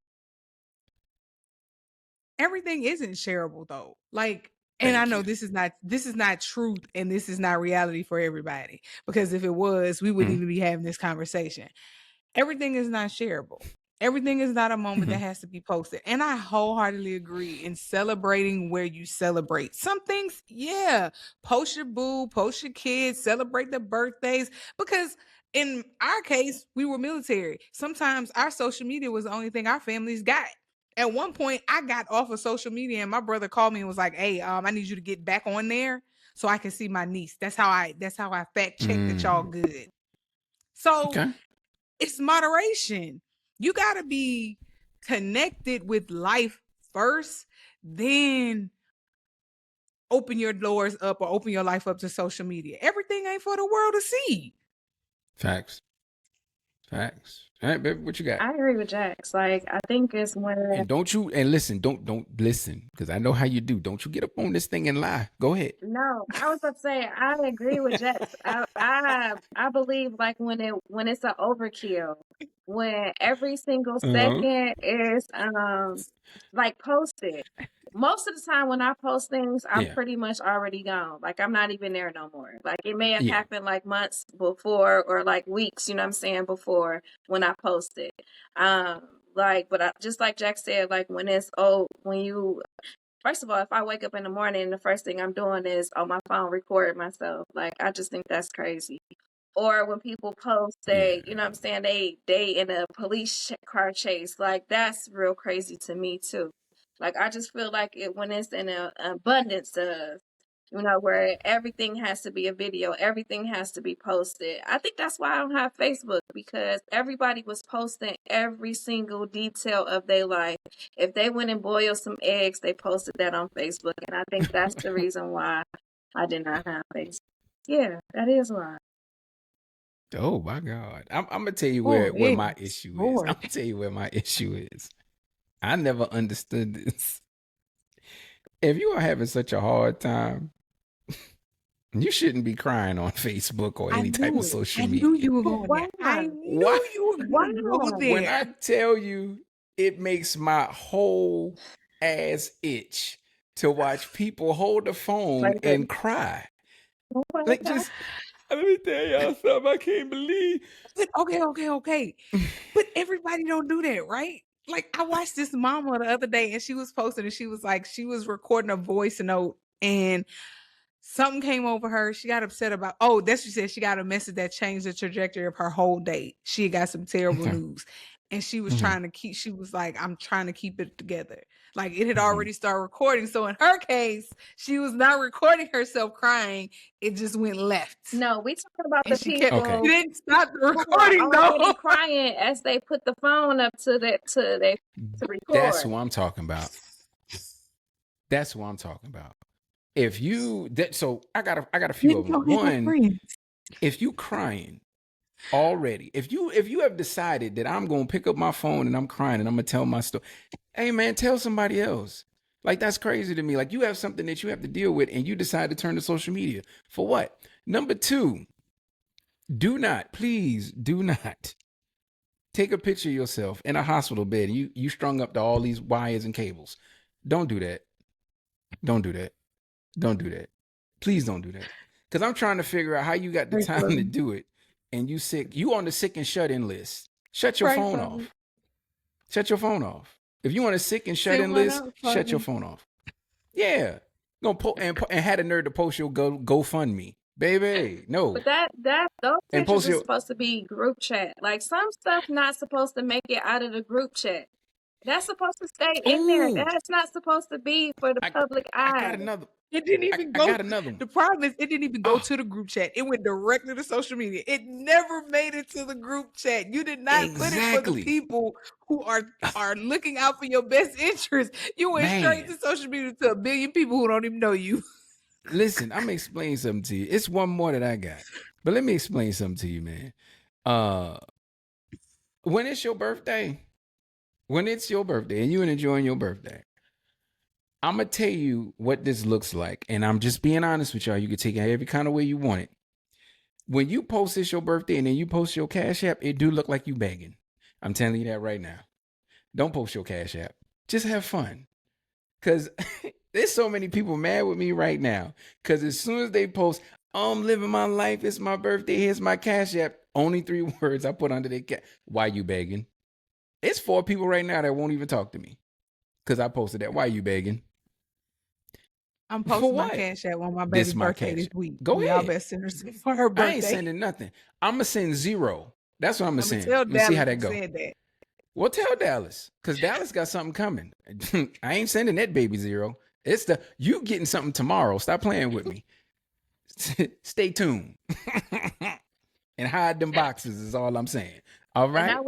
Everything isn't shareable though. Like, and I know this is not truth and this is not reality for everybody, because if it was, we wouldn't even be having this conversation. Everything is not shareable. Everything is not a moment that has to be posted. And I wholeheartedly agree in celebrating where you celebrate. Some things, yeah, post your boo, post your kids, celebrate the birthdays. Because in our case, we were military. Sometimes our social media was the only thing our families got. At one point, I got off of social media and my brother called me and was like, hey, I need you to get back on there so I can see my niece. That's how I fact check that y'all good. So it's moderation. You got to be connected with life first, then open your doors up or open your life up to social media. Everything ain't for the world to see. Facts. All right, baby, what you got? I agree with Jax. Like, I think it's when And don't listen, don't listen, because I know how you do. Don't you get up on this thing and lie. Go ahead. No, I was about to say I agree with Jax. I believe like when it's an overkill, when every single second is like posted. most of the time when I post things, I'm Yeah. pretty much already gone. Like I'm not even there no more. Like it may have Yeah. happened like months before or like weeks, you know what I'm saying, before when I posted. But just like Jack said, like when you first of all, if I wake up in the morning, the first thing I'm doing is on my phone recording myself. Like I just think that's crazy. Or when people post Yeah. you know what I'm saying, they in a police car chase, like that's real crazy to me too. Like I just feel like when it's in an abundance of, where everything has to be a video, everything has to be posted. I think that's why I don't have Facebook, because everybody was posting every single detail of their life. If they went and boiled some eggs, they posted that on Facebook, and I think that's the reason why I did not have Facebook. Yeah, that is why. Oh my God. I'm gonna tell you where my issue is. Lord. I'm gonna tell you where my issue is. I never understood this. If you are having such a hard time, you shouldn't be crying on Facebook or any type of social media. I knew you were going there. I knew you were going to go there. When I tell you, it makes my whole ass itch to watch people hold the phone and cry. Like, just let me tell y'all something. I can't believe. Okay. But everybody don't do that, right? Like I watched this mama the other day and she was posting and she was like, she was recording a voice note and something came over her. She got upset about, that's what she said. She got a message that changed the trajectory of her whole day. She got some terrible news. And she was she was like, I'm trying to keep it together. Like it had already started recording. So in her case, she was not recording herself crying. It just went left. No, we talking about the people Okay. She didn't stop the recording though. Already crying as they put the phone up to record. That's who I'm talking about. That's what I'm talking about. If you so I got a few of them. One, if you crying already, if you have decided that I'm gonna pick up my phone and I'm crying and I'm gonna tell my story, hey man, tell somebody else. Like that's crazy to me. Like you have something that you have to deal with and you decide to turn to social media. For what? Number two, please do not take a picture of yourself in a hospital bed. You strung up to all these wires and cables. Don't do that. Don't do that. Don't do that. Please don't do that. Because I'm trying to figure out how you got the time to do it. And you sick. You on the sick and shut in list. Shut your phone off. Shut your phone off. If you on a sick and shut in list, shut your phone off. Yeah. And had a nerd to post your GoFundMe. Baby, no. But those pictures are supposed to be group chat. Like some stuff not supposed to make it out of the group chat. That's supposed to stay in there. That's not supposed to be for the public eye. I got another. It didn't even go. I got another one. The problem is it didn't even go to the group chat. It went directly to social media. It never made it to the group chat. You did not put it for the people who are looking out for your best interest. You went straight to social media to a billion people who don't even know you. Listen, I'm gonna explain something to you. It's one more that I got. But let me explain something to you, man. When it's your birthday, and you're enjoying your birthday, I'm going to tell you what this looks like. And I'm just being honest with y'all. You can take it every kind of way you want it. When you post this your birthday and then you post your Cash App, it do look like you begging. I'm telling you that right now. Don't post your Cash App. Just have fun. Because there's so many people mad with me right now. Because as soon as they post, I'm living my life, it's my birthday, here's my Cash App, only 3 words I put under their why you begging? It's 4 people right now that won't even talk to me. Because I posted that. Why you begging? I'm posting my Cash App on my baby's birthday this week. Go ahead. Y'all best send her for her birthday. I ain't sending nothing. I'm going to send 0. That's what I'm going to send. Let me see how that goes. Well, tell Dallas. Because Dallas got something coming. I ain't sending that baby 0. It's you getting something tomorrow. Stop playing with me. Stay tuned. And hide them boxes is all I'm saying. All right. That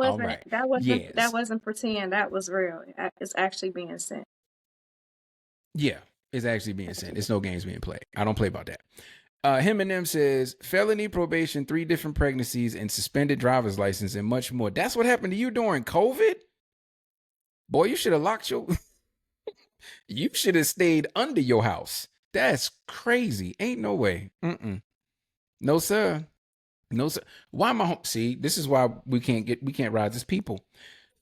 wasn't pretend. That was real. It's actually being sent. Yeah, it's actually being sent. It's no games being played. I don't play about that. Him and them says felony probation, 3 different pregnancies, and suspended driver's license, and much more. That's what happened to you during COVID. Boy, you should have locked your. You should have stayed under your house. That's crazy. Ain't no way. No sir. No sir. Why am I home? See, this is why we can't rise as people.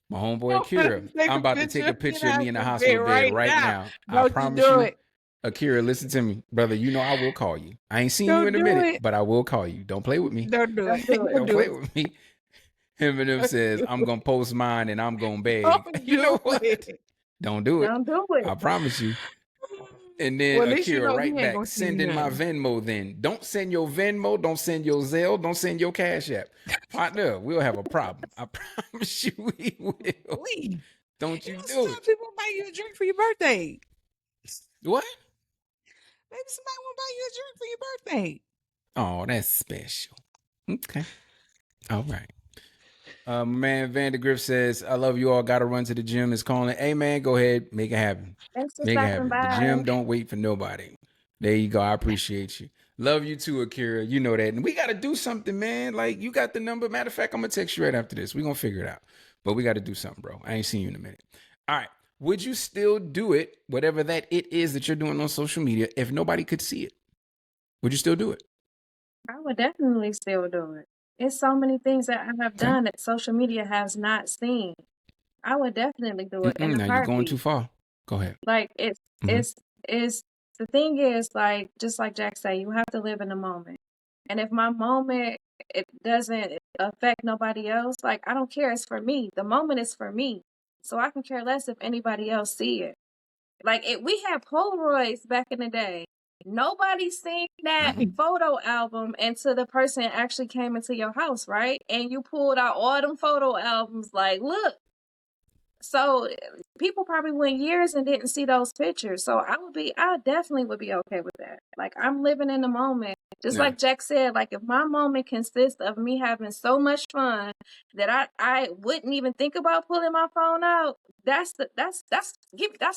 My homeboy Akira. I'm about to take a picture of me in the hospital bed right now. I Don't promise you do you. it. Akira, listen to me. Brother, you know I will call you. I ain't seen Don't you in a do minute, it. but I will call you. Don't play with me. Don't do it. Don't play with me. Eminem says, I'm going to post mine and I'm going to beg. Don't You know do what? it. Don't do it. Don't do it. I promise you. And then Well, at least you Akira know right he ain't back, gonna see send in my nothing. Venmo then. Don't send your Venmo, don't send your Zelle, don't send your Cash App. Partner, we'll have a problem. I promise you we will. Please. Don't you do Sometimes it. people buy you a drink for your birthday. What? Maybe somebody will buy you a drink for your birthday. Oh, that's special. Okay. All right. Man, Vandergrift says, I love you all. Got to run to the gym. It's calling. Hey, man, go ahead. Make it happen. Thanks for Make it stopping happen. The by. gym don't wait for nobody. There you go. I appreciate you. Love you too, Akira. You know that. And we got to do something, man. Like, you got the number. Matter of fact, I'm going to text you right after this. We're going to figure it out. But we got to do something, bro. I ain't seen you in a minute. All right. Would you still do it, whatever that it is that you're doing on social media, if nobody could see it? Would you still do it? I would definitely still do it. It's so many things that I have done that social media has not seen. I would definitely do it in a Now you're going heartbeat. too far. Go ahead. Like it's the thing is, like, just like Jack said, you have to live in the moment. And if my moment, it doesn't affect nobody else, like, I don't care. It's for me. The moment is for me. So I can care less if anybody else see it. Like, we had Polaroids back in the day. Nobody seen that photo album until the person actually came into your house, right? And you pulled out all them photo albums, like, look. So people probably went years and didn't see those pictures. So I definitely would be okay with that. Like, I'm living in the moment. Just like Jack said, like, if my moment consists of me having so much fun that I wouldn't even think about pulling my phone out, that's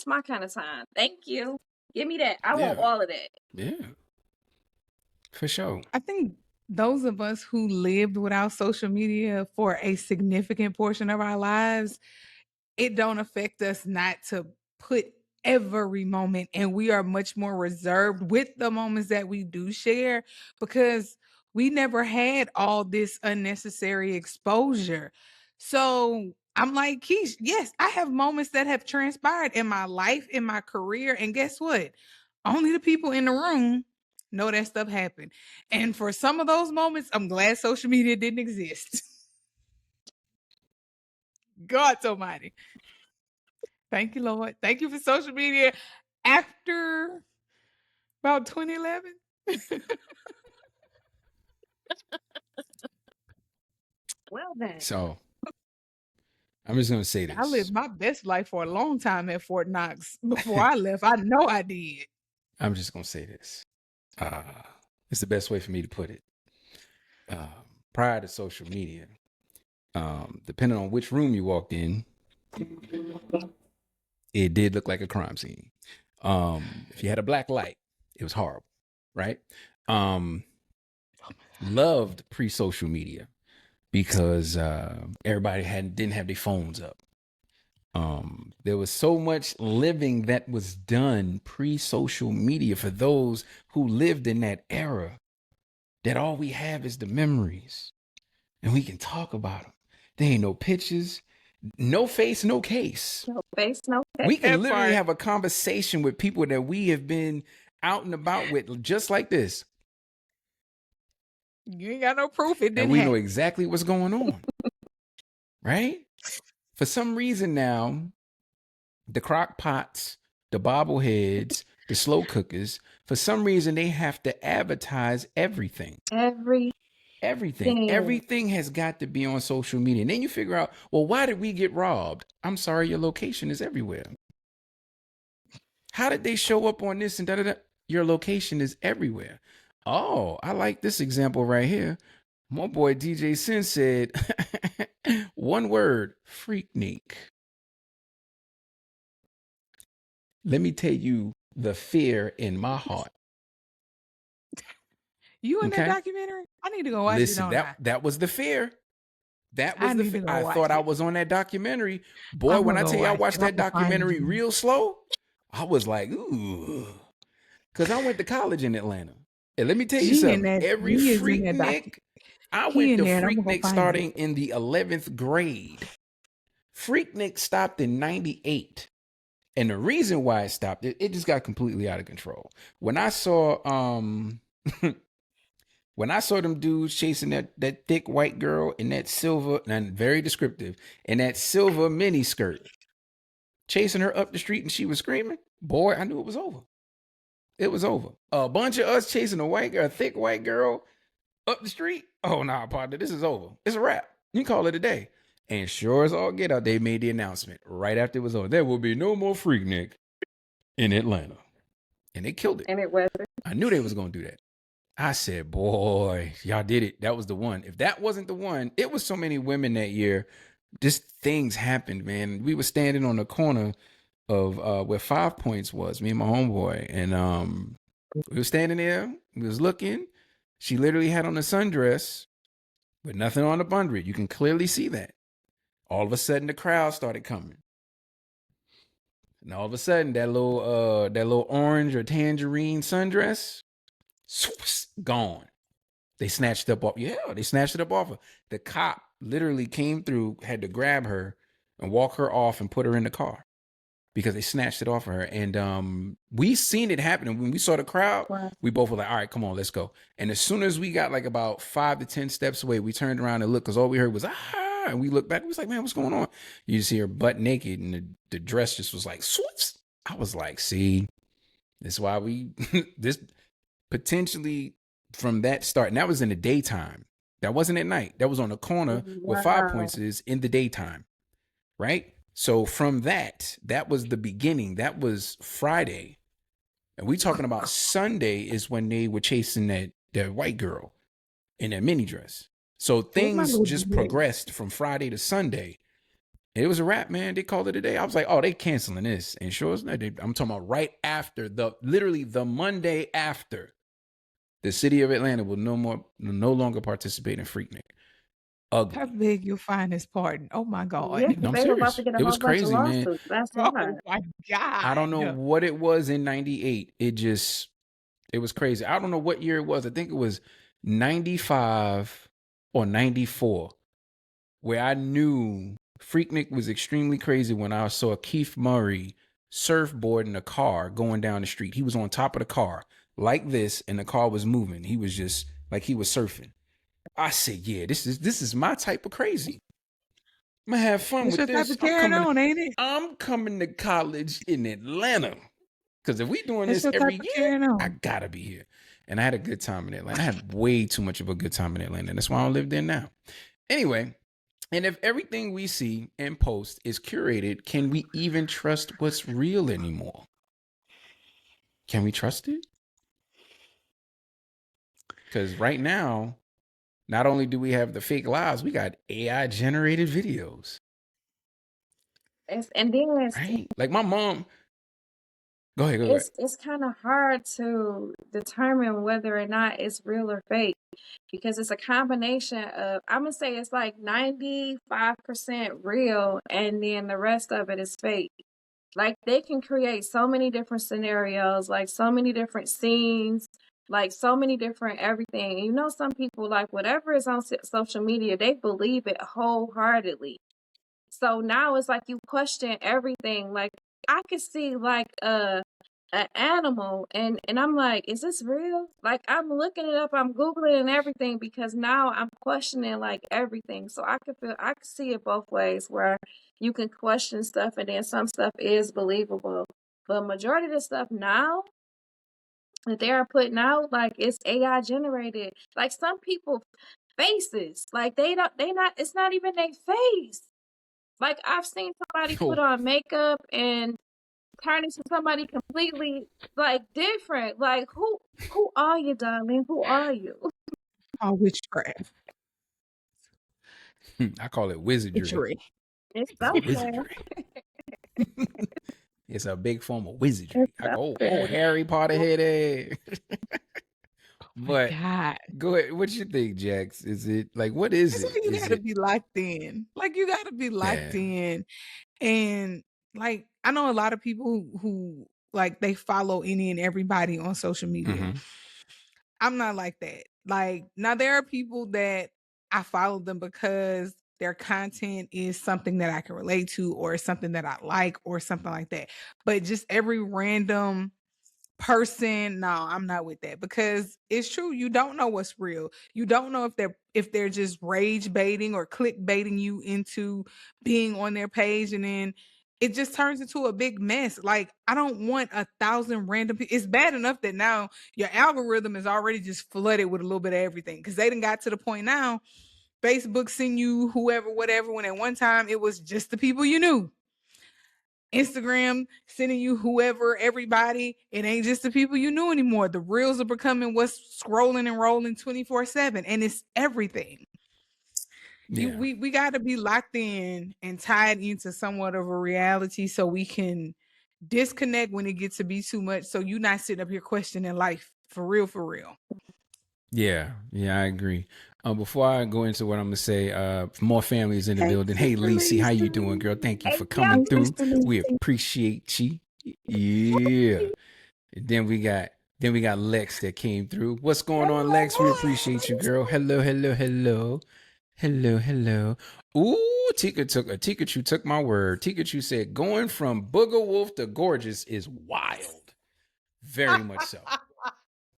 my kind of time. Thank you. Give me that. I want all of that. Yeah. For sure. I think those of us who lived without social media for a significant portion of our lives, it don't affect us not to put every moment, and we are much more reserved with the moments that we do share because we never had all this unnecessary exposure. So I'm like, Kish, yes, I have moments that have transpired in my life, in my career, and guess what? Only the people in the room know that stuff happened. And for some of those moments, I'm glad social media didn't exist. God almighty. Thank you, Lord. Thank you for social media after about 2011. Well then. So I'm just going to say this. I lived my best life for a long time at Fort Knox. Before I left, I know I did. I'm just going to say this. It's the best way for me to put it. Prior to social media, depending on which room you walked in, it did look like a crime scene. If you had a black light, it was horrible, right? Loved pre-social media because everybody didn't have their phones up. There was so much living that was done pre-social media for those who lived in that era that all we have is the memories and we can talk about them. There ain't no pictures, no face, no case. No face, no case. We can literally have a conversation with people that we have been out and about with just like this. You ain't got no proof it didn't and we happen. know exactly what's going on. Right? For some reason now, the crock pots, the bobbleheads, the slow cookers, for some reason they have to advertise everything. Everything has got to be on social media. And then you figure out, well, why did we get robbed? I'm sorry, your location is everywhere. How did they show up on this and da-da-da? Your location is everywhere. Oh, I like this example right here. My boy DJ Sin said, one word, freaknik. Let me tell you the fear in my heart. You in that documentary? I need to go watch it. Listen, that was the fear. That was the fear. I thought I was on that documentary. Boy, when I tell you I watched that documentary real slow, I was like, ooh. Because I went to college in Atlanta. And let me tell you something. Every freaknik, I went to freaknik starting in the 11th grade. Freaknik stopped in 98. And the reason why it stopped, it just got completely out of control. When I saw when I saw them dudes chasing that thick white girl in that silver, and very descriptive, in that silver mini skirt, chasing her up the street and she was screaming, boy, I knew it was over. It was over. A bunch of us chasing a thick white girl up the street. Oh, nah, partner, this is over. It's a wrap. You can call it a day. And sure as all get out, they made the announcement right after it was over. There will be no more Freaknik in Atlanta. And they killed it. And it wasn't. I knew they was going to do that. I said, boy, y'all did it. That was the one. If that wasn't the one, it was so many women that year. Just things happened, man. We were standing on the corner of where 5 Points was, me and my homeboy. And we were standing there. We was looking. She literally had on a sundress with nothing on the bundle. You can clearly see that. All of a sudden, the crowd started coming. And all of a sudden, that little orange or tangerine sundress, gone. They snatched it up off. Yeah, they snatched it up off her. The cop literally came through, had to grab her and walk her off and put her in the car because they snatched it off of her. And we seen it happen. And when we saw the crowd, we both were like, all right, come on, let's go. And as soon as we got like about 5 to 10 steps away, we turned around and looked because all we heard was, and we looked back. We was like, man, what's going on? You just see her butt naked and the dress just was like, swoops. I was like, see, this is why this potentially from that start. And that was in the daytime. That wasn't at night. That was on the corner where 5 Points is in the daytime. Right? So from that was the beginning. That was Friday. And we talking about Sunday is when they were chasing that white girl in that mini dress. So things just progressed from Friday to Sunday. It was a wrap, man. They called it a day. I was like, oh, they canceling this. And sure as not, I'm talking about right after literally the Monday after, the city of Atlanta will no longer participate in Freaknik. Ugly. I beg your finest pardon. Oh my God. Yeah, no, they were about to get a whole bunch of lawsuits. That's oh my God. I don't know what it was in 98. It was crazy. I don't know what year it was. I think it was 95 or 94, where I knew Freaknik was extremely crazy when I saw Keith Murray surfboard in a car going down the street. He was on top of the car like this, and the car was moving. He was just like he was surfing. I said, yeah, this is my type of crazy. I'm gonna have fun with this. I'm coming to college in Atlanta. Because if we doing this every year, I gotta be here. And I had a good time in Atlanta. I had way too much of a good time in Atlanta. That's why I don't live there now. Anyway, and if everything we see and post is curated, can we even trust what's real anymore? Can we trust it? Because right now, not only do we have the fake lives, we got AI generated videos. And then right? Like my mom. Go ahead. It's kind of hard to determine whether or not it's real or fake because it's a combination of, I'm going to say it's like 95% real and then the rest of it is fake. Like they can create so many different scenarios, like so many different scenes, like so many different everything. And you know, some people, like whatever is on social media, they believe it wholeheartedly. So now it's like you question everything. Like I could see like an animal and I'm like, is this real? Like I'm looking it up, I'm Googling and everything because now I'm questioning like everything. So I could see it both ways where you can question stuff and then some stuff is believable. But majority of the stuff now that they are putting out, like it's AI generated. Like some people faces, like it's not even their face. Like I've seen somebody put on makeup and turn into somebody completely like different. Like who are you, darling? Who are you? Oh, witchcraft. I call it wizardry. It's wizardry. It's a big form of wizardry. I go, oh, Harry Potter head. But go ahead. What you think, Jax? Is it like what is it? You gotta be locked in. Like you gotta be locked in. And like I know a lot of people who like they follow any and everybody on social media. Mm-hmm. I'm not like that. Like now there are people that I follow them because their content is something that I can relate to or something that I like or something like that. But just every random person, no, I'm not with that, because it's true, you don't know what's real. You don't know if they're just rage baiting or clickbaiting you into being on their page, and then it just turns into a big mess. Like, I don't want 1,000 random people. It's bad enough that now your algorithm is already just flooded with a little bit of everything, because they done got to the point now Facebook send you whoever, whatever, when at one time it was just the people you knew. Instagram sending you whoever, everybody. It ain't just the people you knew anymore. The reels are becoming what's scrolling and rolling 24/7, and it's everything. Yeah. We got to be locked in and tied into somewhat of a reality so we can disconnect when it gets to be too much. So you not sitting up here questioning life for real, for real. Yeah, I agree. Before I go into what I'm gonna say, more families in the building. Hey, Lacey, how you doing, girl? Thank you for coming through. We appreciate you. Yeah. And then we got Lex that came through. What's going on, Lex? We appreciate you, girl. Hello. Ooh, Tikachu took my word. Tikachu said, going from Booger Wolf to gorgeous is wild. Very much so.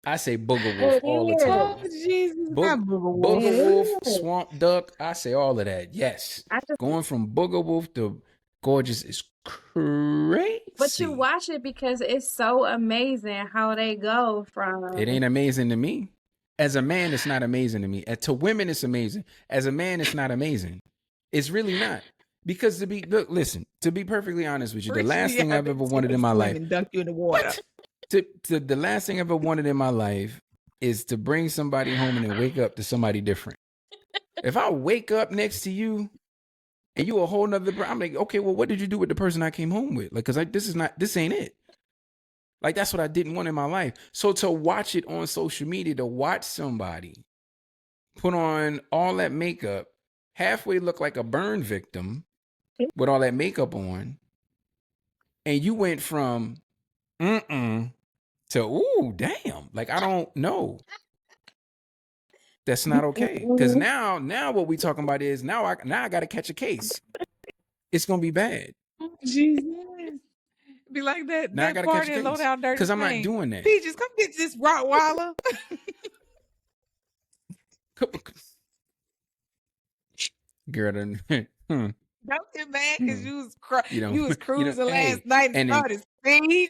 I say Booger Wolf all the time. Oh, Jesus, Booger Wolf, Swamp Duck. I say all of that. Yes. Going from Booger Wolf to gorgeous is crazy. But you watch it because it's so amazing how they go from. It ain't amazing to me. As a man, it's not amazing to me. To women, it's amazing. As a man, it's not amazing. It's really not. Because to be perfectly honest with you, the last thing I've ever wanted in my life. Dunk you in the water. The last thing I ever wanted in my life is to bring somebody home and then wake up to somebody different. If I wake up next to you and you a whole nother, I'm like, okay, well, what did you do with the person I came home with? Like, cause this ain't it. Like, that's what I didn't want in my life. So to watch it on social media, to watch somebody put on all that makeup, halfway look like a burn victim with all that makeup on, and you went from to, ooh, damn. Like, I don't know. That's not okay. Because now what we talking about is now I got to catch a case. It's going to be bad. Oh, Jesus. Be like that. Now I got to catch a case. Low down dirty. Because I'm not doing that. Peaches, come get this Rottweiler. Girl, don't get mad because you was cruising last night and started speeding.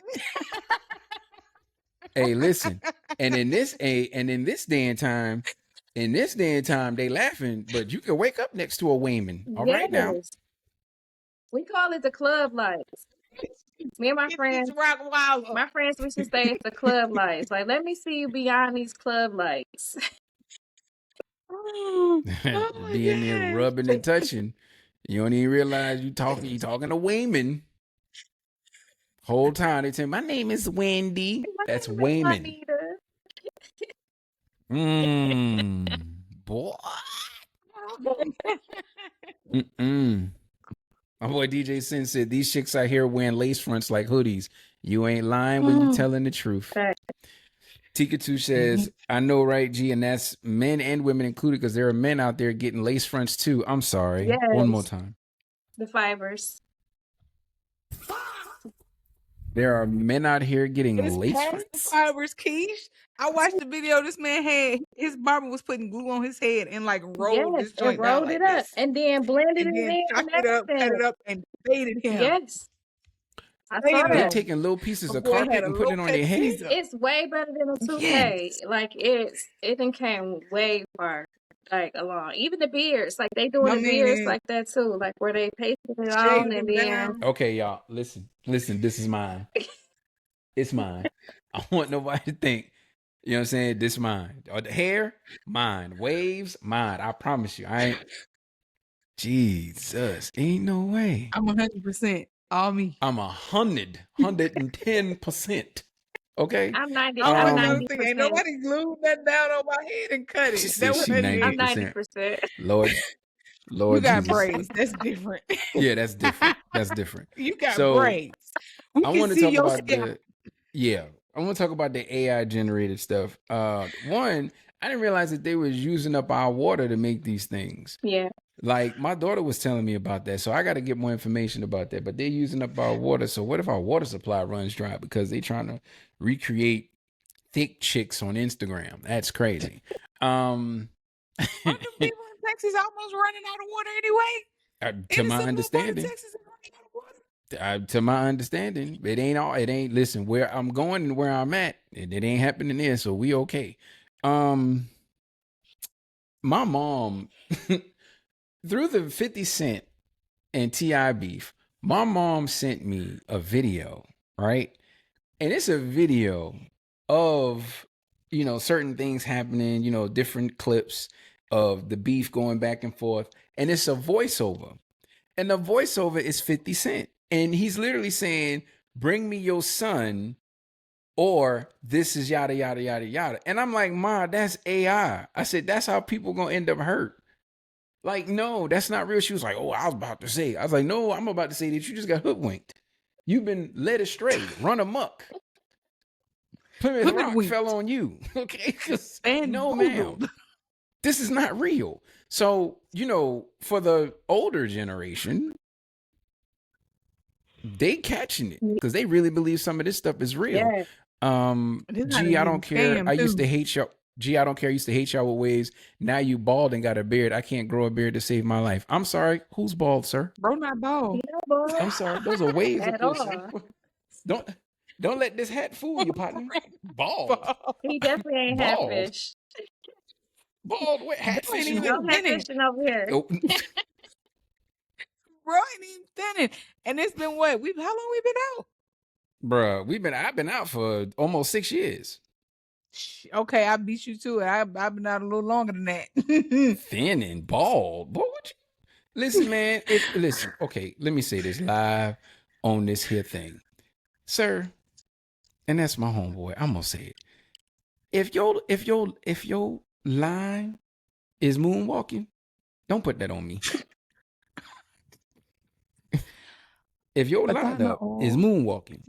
Hey, listen. And in this day and time, they laughing, but you can wake up next to a Wayman. All right now. We call it the club lights. Me and my friends, we should stay at the club lights. Like, let me see you beyond these club lights. Be in there rubbing and touching. You don't even realize you talking to Wayman. Whole time they tell me, my name is Wendy. That's Wayman. Boy. My boy DJ Sin said, these chicks out here wearing lace fronts like hoodies. You ain't lying when you telling the truth. Tika2 says, I know, right, G, and that's men and women included, because there are men out there getting lace fronts too. I'm sorry. Yes. One more time. The fibers. There are men out here getting lace fronts. Fibers, Kish. I watched the video. This man had his barber was putting glue on his head and like rolled his joint down like this. And then blended it in, cut it up, and faded him. Yes. They're taking little pieces of carpet and putting it on their head. It's way better than a toupee. Yes. Like it done came way far. Like along, even the beards, like they doing the beards like that too, like where they pasted it on and then. Okay, y'all, listen. This is mine. It's mine. I want nobody to think, you know what I'm saying? This mine. Or the hair, mine. Waves, mine. I promise you, I ain't. Jesus, ain't no way. I'm 100% all me. I'm 110%. Okay, I'm 90. I'm 90%. Ain't nobody glued that down on my head and cut it. I'm 90%. Lord, you got braids. That's different. Yeah, that's different. You got braids. I want to talk about I want to talk about the AI generated stuff. One, I didn't realize that they was using up our water to make these things. Yeah. Like my daughter was telling me about that, so I got to get more information about that. But they're using up our water. So what if our water supply runs dry because they trying to recreate thick chicks on Instagram? That's crazy. Aren't the people in Texas almost running out of water anyway? To my understanding, Texas is running out of water. to my understanding, it ain't all. It ain't. Listen, where I'm going and where I'm at, it ain't happening there. So we okay. My mom. Through the 50 Cent and T.I. beef, my mom sent me a video, right? And it's a video of, certain things happening, different clips of the beef going back and forth. And it's a voiceover. And the voiceover is 50 Cent. And he's literally saying, bring me your son, or this is yada, yada, yada, yada. And I'm like, Ma, that's AI. I said, that's how people gonna end up hurt. Like, no, that's not real. She was like, oh, I was about to say. I was like, no, I'm about to say that you just got hoodwinked. You've been led astray, run amok. Plymouth Rock fell on you. Okay? No, ma'am. This is not real. So, for the older generation, they catching it because they really believe some of this stuff is real. Yeah. Gee, I don't care. I used to hate y'all. Gee, I don't care. I used to hate y'all with waves. Now you bald and got a beard. I can't grow a beard to save my life. I'm sorry. Who's bald, sir? Bro, not bald. I'm sorry. Those are waves. At all. Don't let this hat fool you, partner. Bald. He definitely ain't hatfish. Bald. What hatfish? No hatfishing over here. Oh. Bro ain't even thinning. And it's been what? How long we been out? Bruh, I've been out for almost 6 years. Okay, I beat you to it. I've been out a little longer than that. Thin and bald. Boy, listen, man. Listen, okay, let me say this live on this here thing. Sir, and that's my homeboy. I'm gonna say it. If your line is moonwalking, don't put that on me. If your lineup is moonwalking,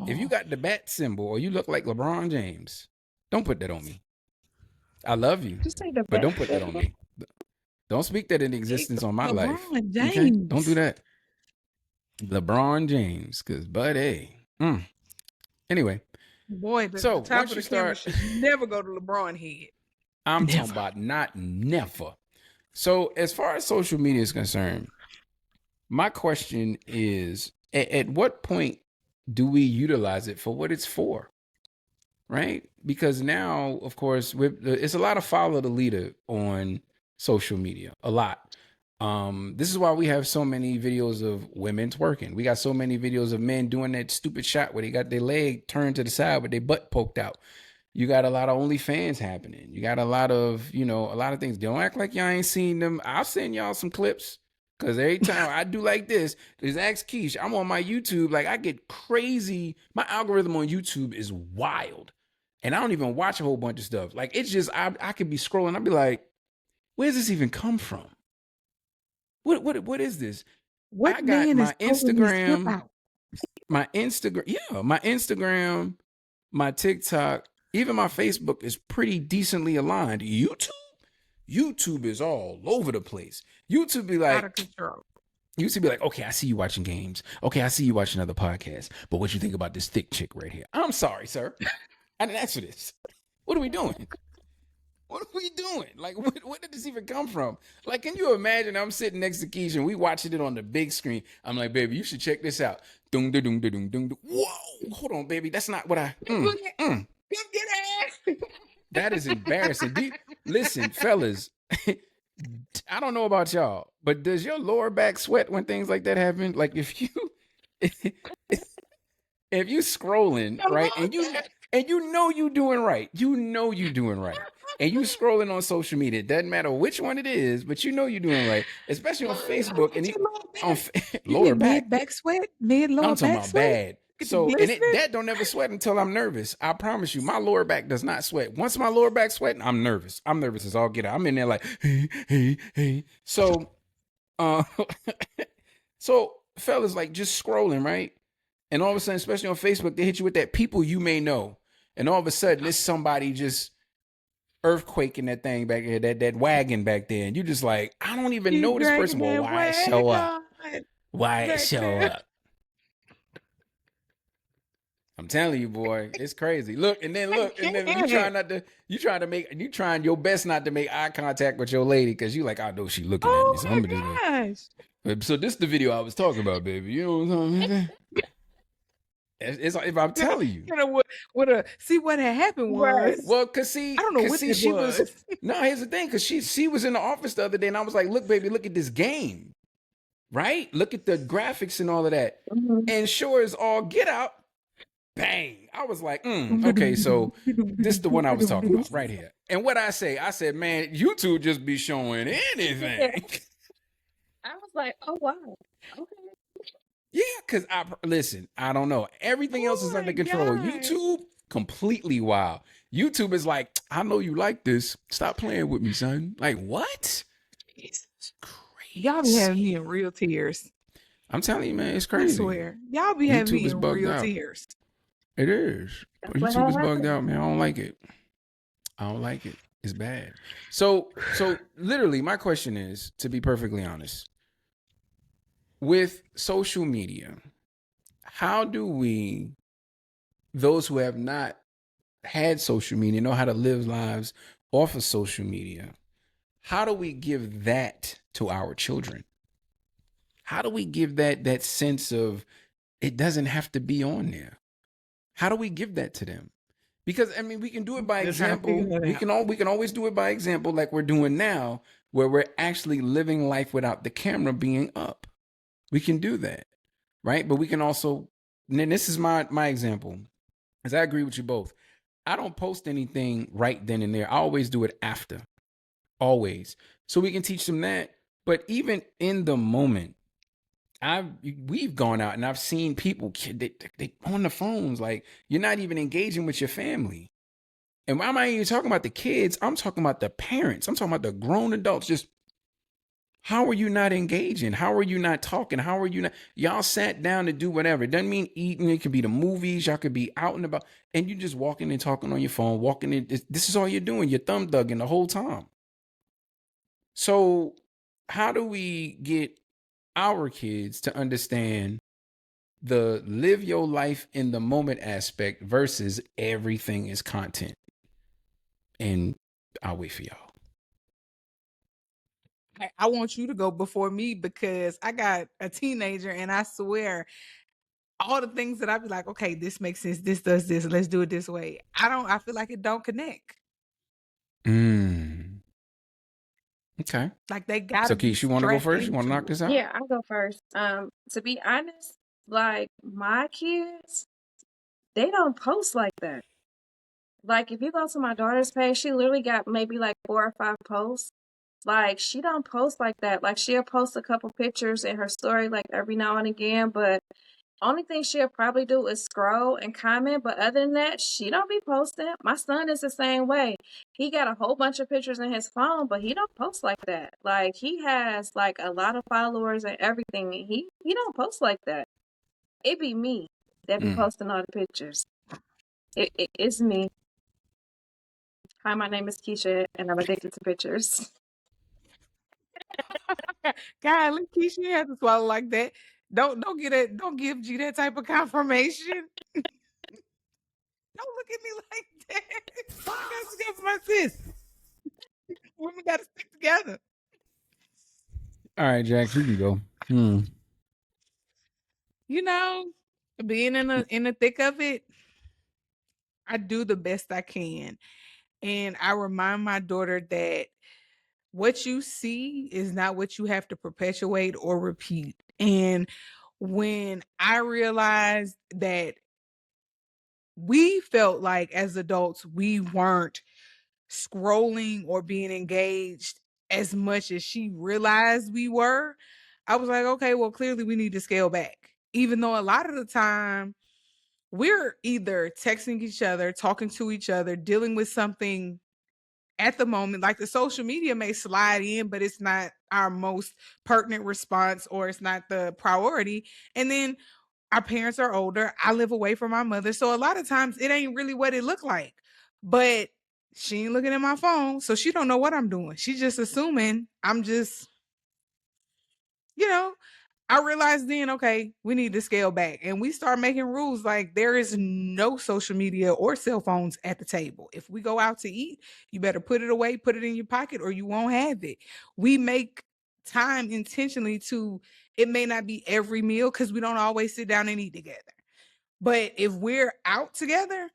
if you got the bat symbol or you look like LeBron James, don't put that on me. I love you, but don't put that on me. Don't speak that in existence on my life. James. Okay? Don't do that. LeBron James, because buddy. Anyway. Boy, the top of the camera should never go to LeBron head. I'm talking about never. So as far as social media is concerned, my question is, at what point do we utilize it for what it's for? Right? Because now, of course, it's a lot of follow the leader on social media. A lot. This is why we have so many videos of women twerking. We got so many videos of men doing that stupid shot where they got their leg turned to the side with their butt poked out. You got a lot of OnlyFans happening. You got a lot of, a lot of things. Don't act like y'all ain't seen them. I'll send y'all some clips. Because every time I do like this, just ask Kish. I'm on my YouTube. Like, I get crazy. My algorithm on YouTube is wild. And I don't even watch a whole bunch of stuff. Like, it's just, I could be scrolling. I'd be like, where's this even come from? What is this? What I got my Instagram, my Instagram, my TikTok, even my Facebook is pretty decently aligned. YouTube is all over the place. YouTube be like, out of control. YouTube be like, okay, I see you watching games. Okay, I see you watching other podcasts. But what you think about this thick chick right here? I'm sorry, sir. I didn't ask for this. What are we doing? What are we doing? Like, where did this even come from? Like, can you imagine I'm sitting next to Kish and we watching it on the big screen? I'm like, baby, you should check this out. Dung, dung, dung, dung, dung. Whoa, hold on, baby. That's not what I. That is embarrassing. Listen, fellas, I don't know about y'all, but does your lower back sweat when things like that happen? Like if you scrolling, right, and you know you doing right, and you scrolling on social media, it doesn't matter which one it is, but you know you're doing right, especially on Facebook and on lower back sweat, lower I'm talking back about sweat. bad. So, and that don't ever sweat until I'm nervous. I promise you, my lower back does not sweat. Once my lower back sweating, I'm nervous. I'm nervous as all get out. I'm in there like, hey. So, so fellas, like just scrolling, right? And all of a sudden, especially on Facebook, they hit you with that people you may know. And all of a sudden, it's somebody just earthquake in that thing back there, that wagon back there, and you just like, I don't even know this person. Well, why it show up? Why it show up? I'm telling you, boy, it's crazy. Look, and then you trying your best not to make eye contact with your lady because you like, I know she looking at me. So I'm just like, so this is the video I was talking about, baby. You know what I'm saying? It's if I'm telling you. See what had happened was. Well, cause see, I don't know what she was. No, here's the thing, because she was in the office the other day, and I was like, look, baby, look at this game, right? Look at the graphics and all of that, and sure as all get out. Bang! I was like, okay, so this is the one I was talking about right here. And what I said, man, YouTube just be showing anything. Yeah. I was like, oh wow, okay. Yeah, because I don't know. Everything else is under control. God. YouTube, completely wild. YouTube is like, I know you like this. Stop playing with me, son. Like, what? It's crazy. Y'all be having me in real tears. I'm telling you, man, it's crazy. I swear. Y'all be having me in real tears. It is. YouTube is bugged out, man. I don't like it. It's bad. So literally, my question is, to be perfectly honest, with social media, how do we, those who have not had social media, know how to live lives off of social media, how do we give that to our children? How do we give that sense of it doesn't have to be on there? How do we give that to them? Because I mean, we can do it by example. We can always do it by example, like we're doing now, where we're actually living life without the camera being up. We can do that, right? But we can also, and then this is my example, as I agree with you both. I don't post anything right then and there. I always do it after, always, so we can teach them that. But even in the moment, we've gone out and I've seen people they on the phones, like you're not even engaging with your family. And I'm not even talking about the kids. I'm talking about the parents. I'm talking about the grown adults. Just how are you not engaging? How are you not talking? How are you not? Y'all sat down to do whatever. It doesn't mean eating. It could be the movies. Y'all could be out and about, and you just walking and talking on your phone, walking in. This is all you're doing. You're thumb thugging the whole time. So how do we get our kids to understand the live your life in the moment aspect versus everything is content? And I'll wait for y'all. I want you to go before me because I got a teenager and I swear all the things that I'd be like, okay, this makes sense. This does this. Let's do it this way. I feel like it don't connect. Okay. Like they got to. So Kish, you want to go first? You want to knock this out? Yeah, I'll go first. To be honest, like my kids, they don't post like that. Like if you go to my daughter's page, she literally got maybe like 4 or 5 posts. Like she don't post like that. Like she'll post a couple pictures in her story like every now and again, but only thing she'll probably do is scroll and comment, but other than that, she don't be posting. My son is the same way. He got a whole bunch of pictures in his phone, but he don't post like that. Like he has like a lot of followers and everything. He don't post like that. It be me that be posting all the pictures. It's me. Hi, my name is Keisha, and I'm addicted to pictures. God, look, Keisha, you have to swallow like that. Don't give G that type of confirmation. Don't look at me like that. I gotta stick up for my sis. Women gotta stick together. All right, Jax, you can go. You know, being in the thick of it, I do the best I can. And I remind my daughter that what you see is not what you have to perpetuate or repeat. And when I realized that we felt like as adults, we weren't scrolling or being engaged as much as she realized we were, I was like, okay, well, clearly we need to scale back. Even though a lot of the time we're either texting each other, talking to each other, dealing with something at the moment, like the social media may slide in, but it's not our most pertinent response or it's not the priority. And then our parents are older. I live away from my mother. So a lot of times it ain't really what it looked like. But She ain't looking at my phone, so she don't know what I'm doing. She's just assuming I'm just, I realized then, okay, we need to scale back. And we start making rules like there is no social media or cell phones at the table. If we go out to eat, you better put it away, put it in your pocket, or you won't have it. We make time intentionally it may not be every meal because we don't always sit down and eat together. But if we're out together,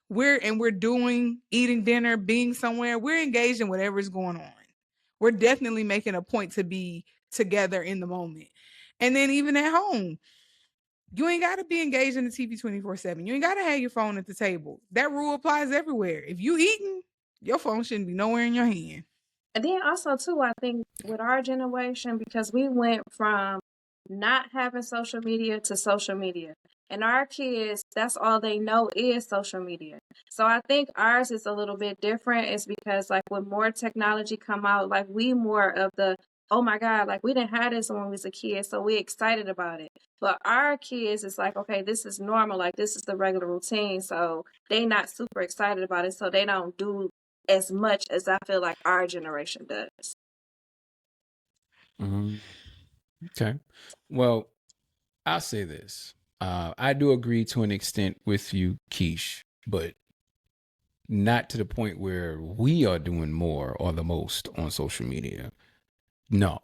we're eating dinner, being somewhere, we're engaged in whatever's going on. We're definitely making a point to be together in the moment. And then even at home, you ain't got to be engaged in the TV 24/7. You ain't got to have your phone at the table. That rule applies everywhere. If you eating, your phone shouldn't be nowhere in your hand. And then also too, I think with our generation, because we went from not having social media to social media. And our kids, that's all they know is social media. So I think ours is a little bit different. It's because like when more technology come out, like we more of the, oh my God, like we didn't have this when we was a kid, so we excited about it. But our kids, it's like, okay, this is normal, like this is the regular routine. So they not super excited about it. So they don't do as much as I feel like our generation does. Mm-hmm. Okay. Well, I'll say this. I do agree to an extent with you, Kish, but not to the point where we are doing more or the most on social media. No.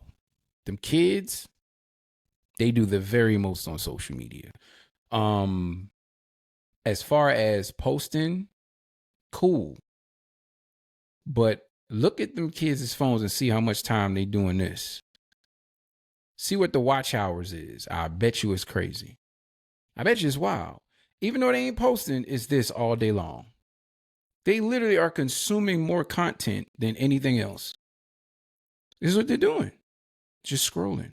Them kids, they do the very most on social media. As far as posting, cool. But look at them kids' phones and see how much time they doing this. See what the watch hours is. I bet you it's crazy. I bet you it's wild. Even though they ain't posting, it's this all day long. They literally are consuming more content than anything else. This is what they're doing. Just scrolling.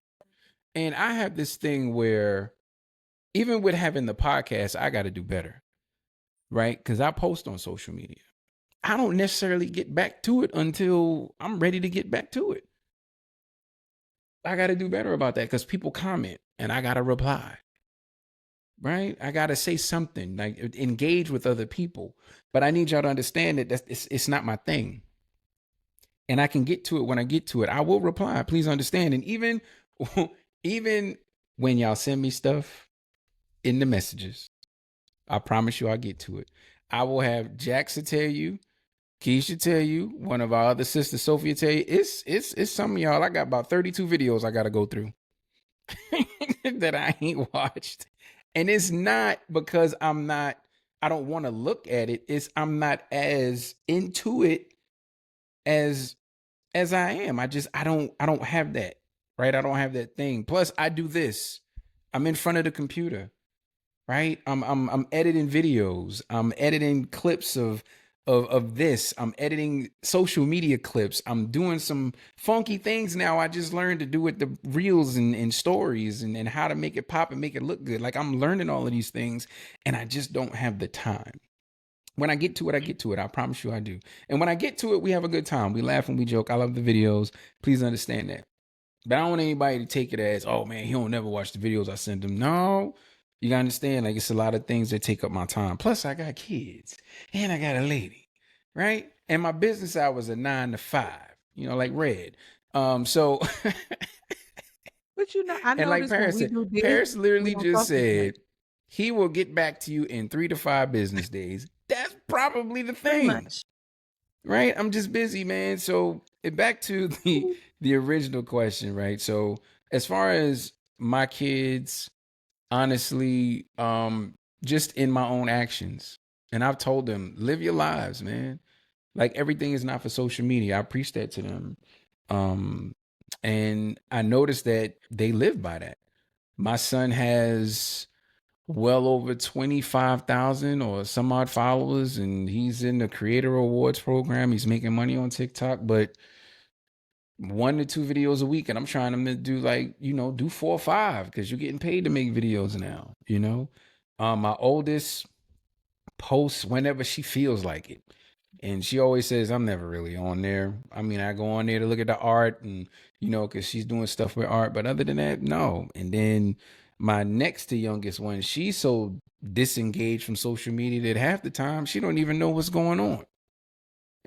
And I have this thing where even with having the podcast, I got to do better. Right? Because I post on social media. I don't necessarily get back to it until I'm ready to get back to it. I got to do better about that because people comment and I got to reply. Right? I got to say something, like engage with other people. But I need y'all to understand that it's not my thing. And I can get to it when I get to it. I will reply. Please understand. And even when y'all send me stuff in the messages, I promise you I'll get to it. I will have Jax to tell you, Keisha tell you, one of our other sisters, Sophia tell you, it's some of y'all. I got about 32 videos I got to go through that I ain't watched. And it's not because I don't want to look at it. It's I'm not as into it as I am. I don't have that, right? I don't have that thing. Plus I do this. I'm in front of the computer, right? I'm editing videos. I'm editing clips of this. I'm editing social media clips. I'm doing some funky things now. I just learned to do with the reels and stories and how to make it pop and make it look good. Like I'm learning all of these things and I just don't have the time. When I get to it, I get to it. I promise you I do. And when I get to it, we have a good time. We laugh and we joke. I love the videos. Please understand that. But I don't want anybody to take it as, oh man, he don't never watch the videos I send him. No, you gotta understand, like it's a lot of things that take up my time. Plus I got kids and I got a lady, right? And my business hours are 9 to 5, like Red. So But I know, and like Paris said, Paris literally just said he will get back to you in 3 to 5 business days. That's probably the thing, right? I'm just busy, man. So back to the original question, right? So as far as my kids, honestly, just in my own actions, and I've told them, live your lives, man. Like everything is not for social media. I preach that to them. And I noticed that they live by that. My son has well over 25,000 or some odd followers, and he's in the Creator Awards program. He's making money on TikTok, but 1 to 2 videos a week, and I'm trying him to do do 4 or 5 because you're getting paid to make videos now. My oldest posts whenever she feels like it, and she always says I'm never really on there. I mean, I go on there to look at the art and because she's doing stuff with art, but other than that, no. And then my next to youngest one, she's so disengaged from social media that half the time she don't even know what's going on.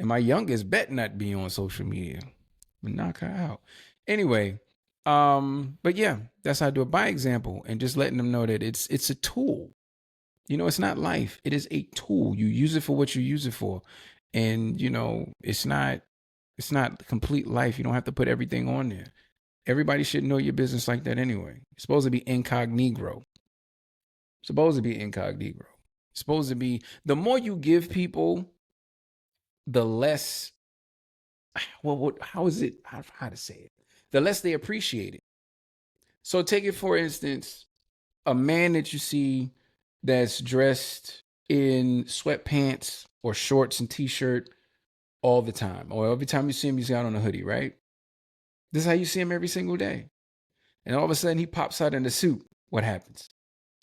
And my youngest bet not be on social media. But knock her out. Anyway, but yeah, that's how I do it by example and just letting them know that it's a tool. You know, it's not life. It is a tool. You use it for what you use it for. And, you know, it's not complete life. You don't have to put everything on there. Everybody should know your business like that anyway. It's supposed to be incognito. Supposed to be incognito. Supposed to be, the more you give people, the less, well, how is it, how to say it? The less they appreciate it. So take it, for instance, a man that you see that's dressed in sweatpants or shorts and t-shirt all the time, or every time you see him, he's got on a hoodie, right? This is how you see him every single day. And all of a sudden he pops out in a suit. What happens?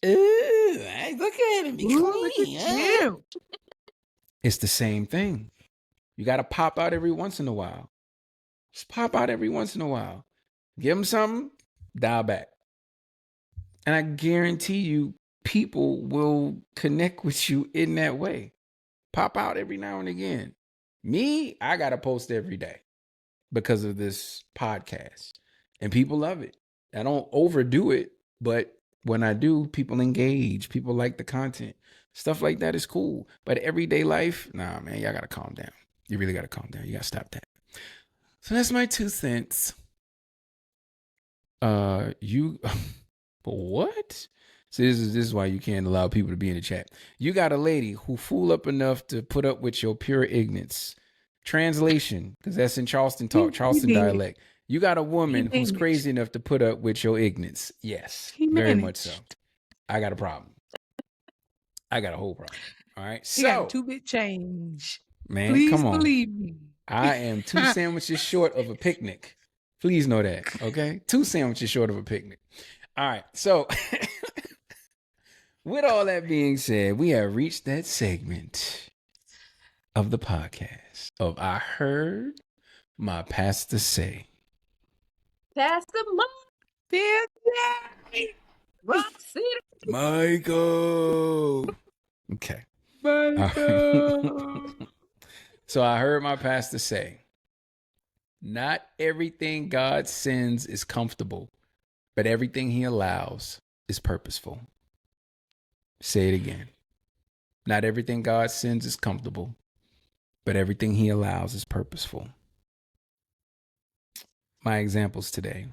Ooh, look at him. He's clean. It's the same thing. You got to pop out every once in a while. Just pop out every once in a while. Give him something, dial back. And I guarantee you, people will connect with you in that way. Pop out every now and again. Me, I got to post every day because of this podcast. And people love it. I don't overdo it, but when I do, people engage. People like the content. Stuff like that is cool. But everyday life, nah, man, y'all got to calm down. You really got to calm down. You got to stop that. So that's my 2 cents. What? So this is why you can't allow people to be in the chat. You got a lady who fool up enough to put up with your pure ignorance. Translation, because that's in Charleston talk, Charleston dialect. You got a woman who's crazy enough to put up with your ignorance. Yes, very much so. I got a problem. I got a whole problem. All right. He got a 2-bit change. Man, please come on. Believe me. I am 2 sandwiches short of a picnic. Please know that. Okay. 2 sandwiches short of a picnic. All right. So with all that being said, we have reached that segment of the podcast of I heard my pastor say. Pastor Michael. Okay. Michael. So I heard my pastor say, not everything God sends is comfortable, but everything he allows is purposeful. Say it again. Not everything God sends is comfortable, but everything he allows is purposeful. My examples today: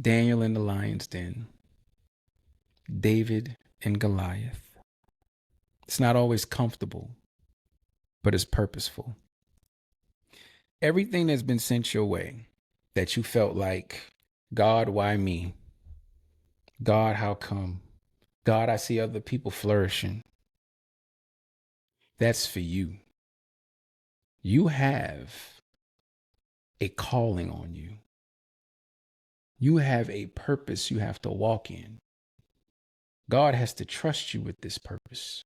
Daniel in the lion's den, David and Goliath. It's not always comfortable, but it's purposeful. Everything that's been sent your way that you felt like, God, why me? God, how come? God, I see other people flourishing. That's for you. You have a calling on you. You have a purpose you have to walk in. God has to trust you with this purpose.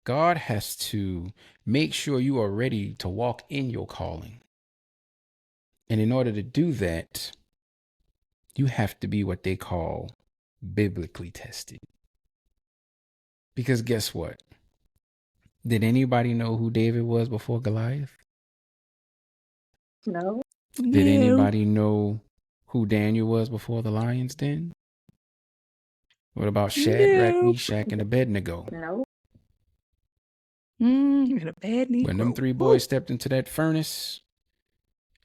God has to make sure you are ready to walk in your calling. And in order to do that, you have to be what they call biblically tested. Because guess what? Did anybody know who David was before Goliath? No. Did anybody know who Daniel was before the lion's den? What about Shadrach, Meshach, and Abednego? No. You're a bad Negro. When them 3 boys stepped into that furnace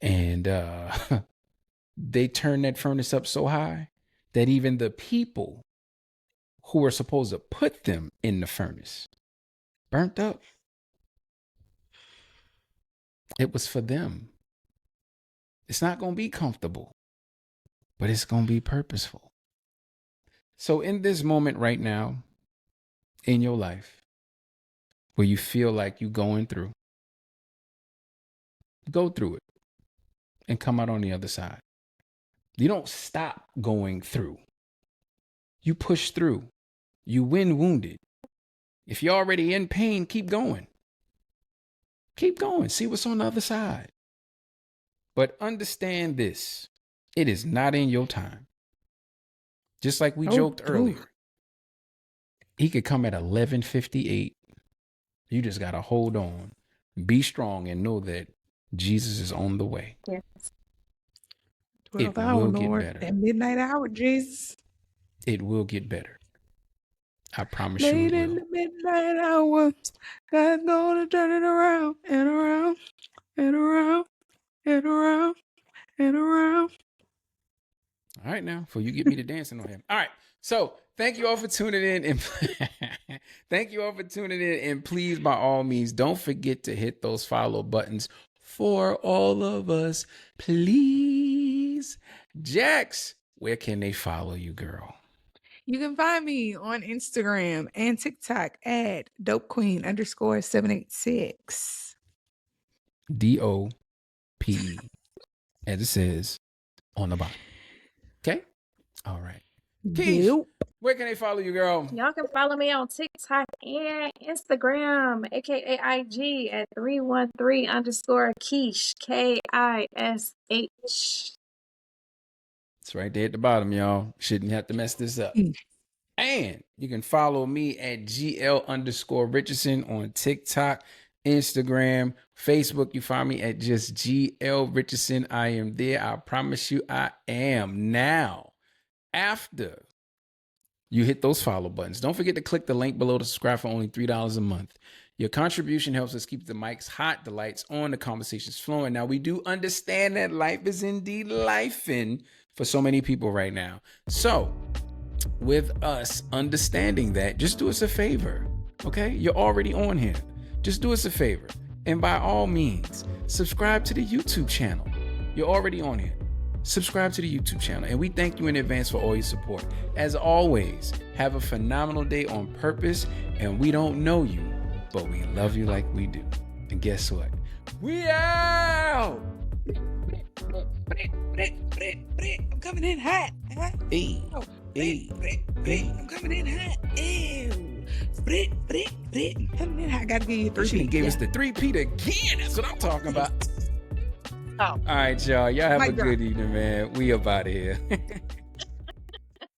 and they turned that furnace up so high that even the people who were supposed to put them in the furnace burnt up. It was for them. It's not going to be comfortable, but it's going to be purposeful. So in this moment right now in your life where you feel like you're going through, go through it and come out on the other side. You don't stop going through. You push through. You win wounded. If you're already in pain, keep going. Keep going. See what's on the other side. But understand this. It is not in your time. Just like we joked earlier. He could come at 11:58. You just got to hold on. Be strong and know that Jesus is on the way. Yes. 12th hour, Lord. At midnight hour, Jesus. It will get better. I promise you Late it in will. the midnight hour, God's gonna turn it around and around and around and around and around. All right, now, before you get me to dancing on him. All right. So thank you all for tuning in. And thank you all for tuning in. And please, by all means, don't forget to hit those follow buttons for all of us. Please. Jax, where can they follow you, girl? You can find me on Instagram and TikTok at dopequeen_786. DOPE, as it says on the bottom. Okay? All right. Kish, where can they follow you, girl? Y'all can follow me on TikTok and Instagram, aka IG at 313_Kish, KISH. It's right there at the bottom, y'all. Shouldn't have to mess this up. And you can follow me at GL_Richardson on TikTok, Instagram, Facebook. You find me at just GL Richardson. I am there. I promise you I am. Now, after you hit those follow buttons, don't forget to click the link below to subscribe for only $3 a month. Your contribution helps us keep the mics hot, the lights on, the conversations flowing. Now, we do understand that life is indeed lifing for so many people right now. So, with us understanding that, just do us a favor, okay? You're already on here. Just do us a favor. And by all means, subscribe to the YouTube channel. You're already on here. Subscribe to the YouTube channel. And we thank you in advance for all your support. As always, have a phenomenal day on purpose. And we don't know you, but we love you like we do. And guess what? We out! I'm coming in hot. Hey. I'm coming in hot. Ew. Coming in hot. I gotta give you 3 She gave us the 3-peat again. That's what I'm talking about. Oh. All right, y'all. Y'all have My a good evening, man. We up out of here.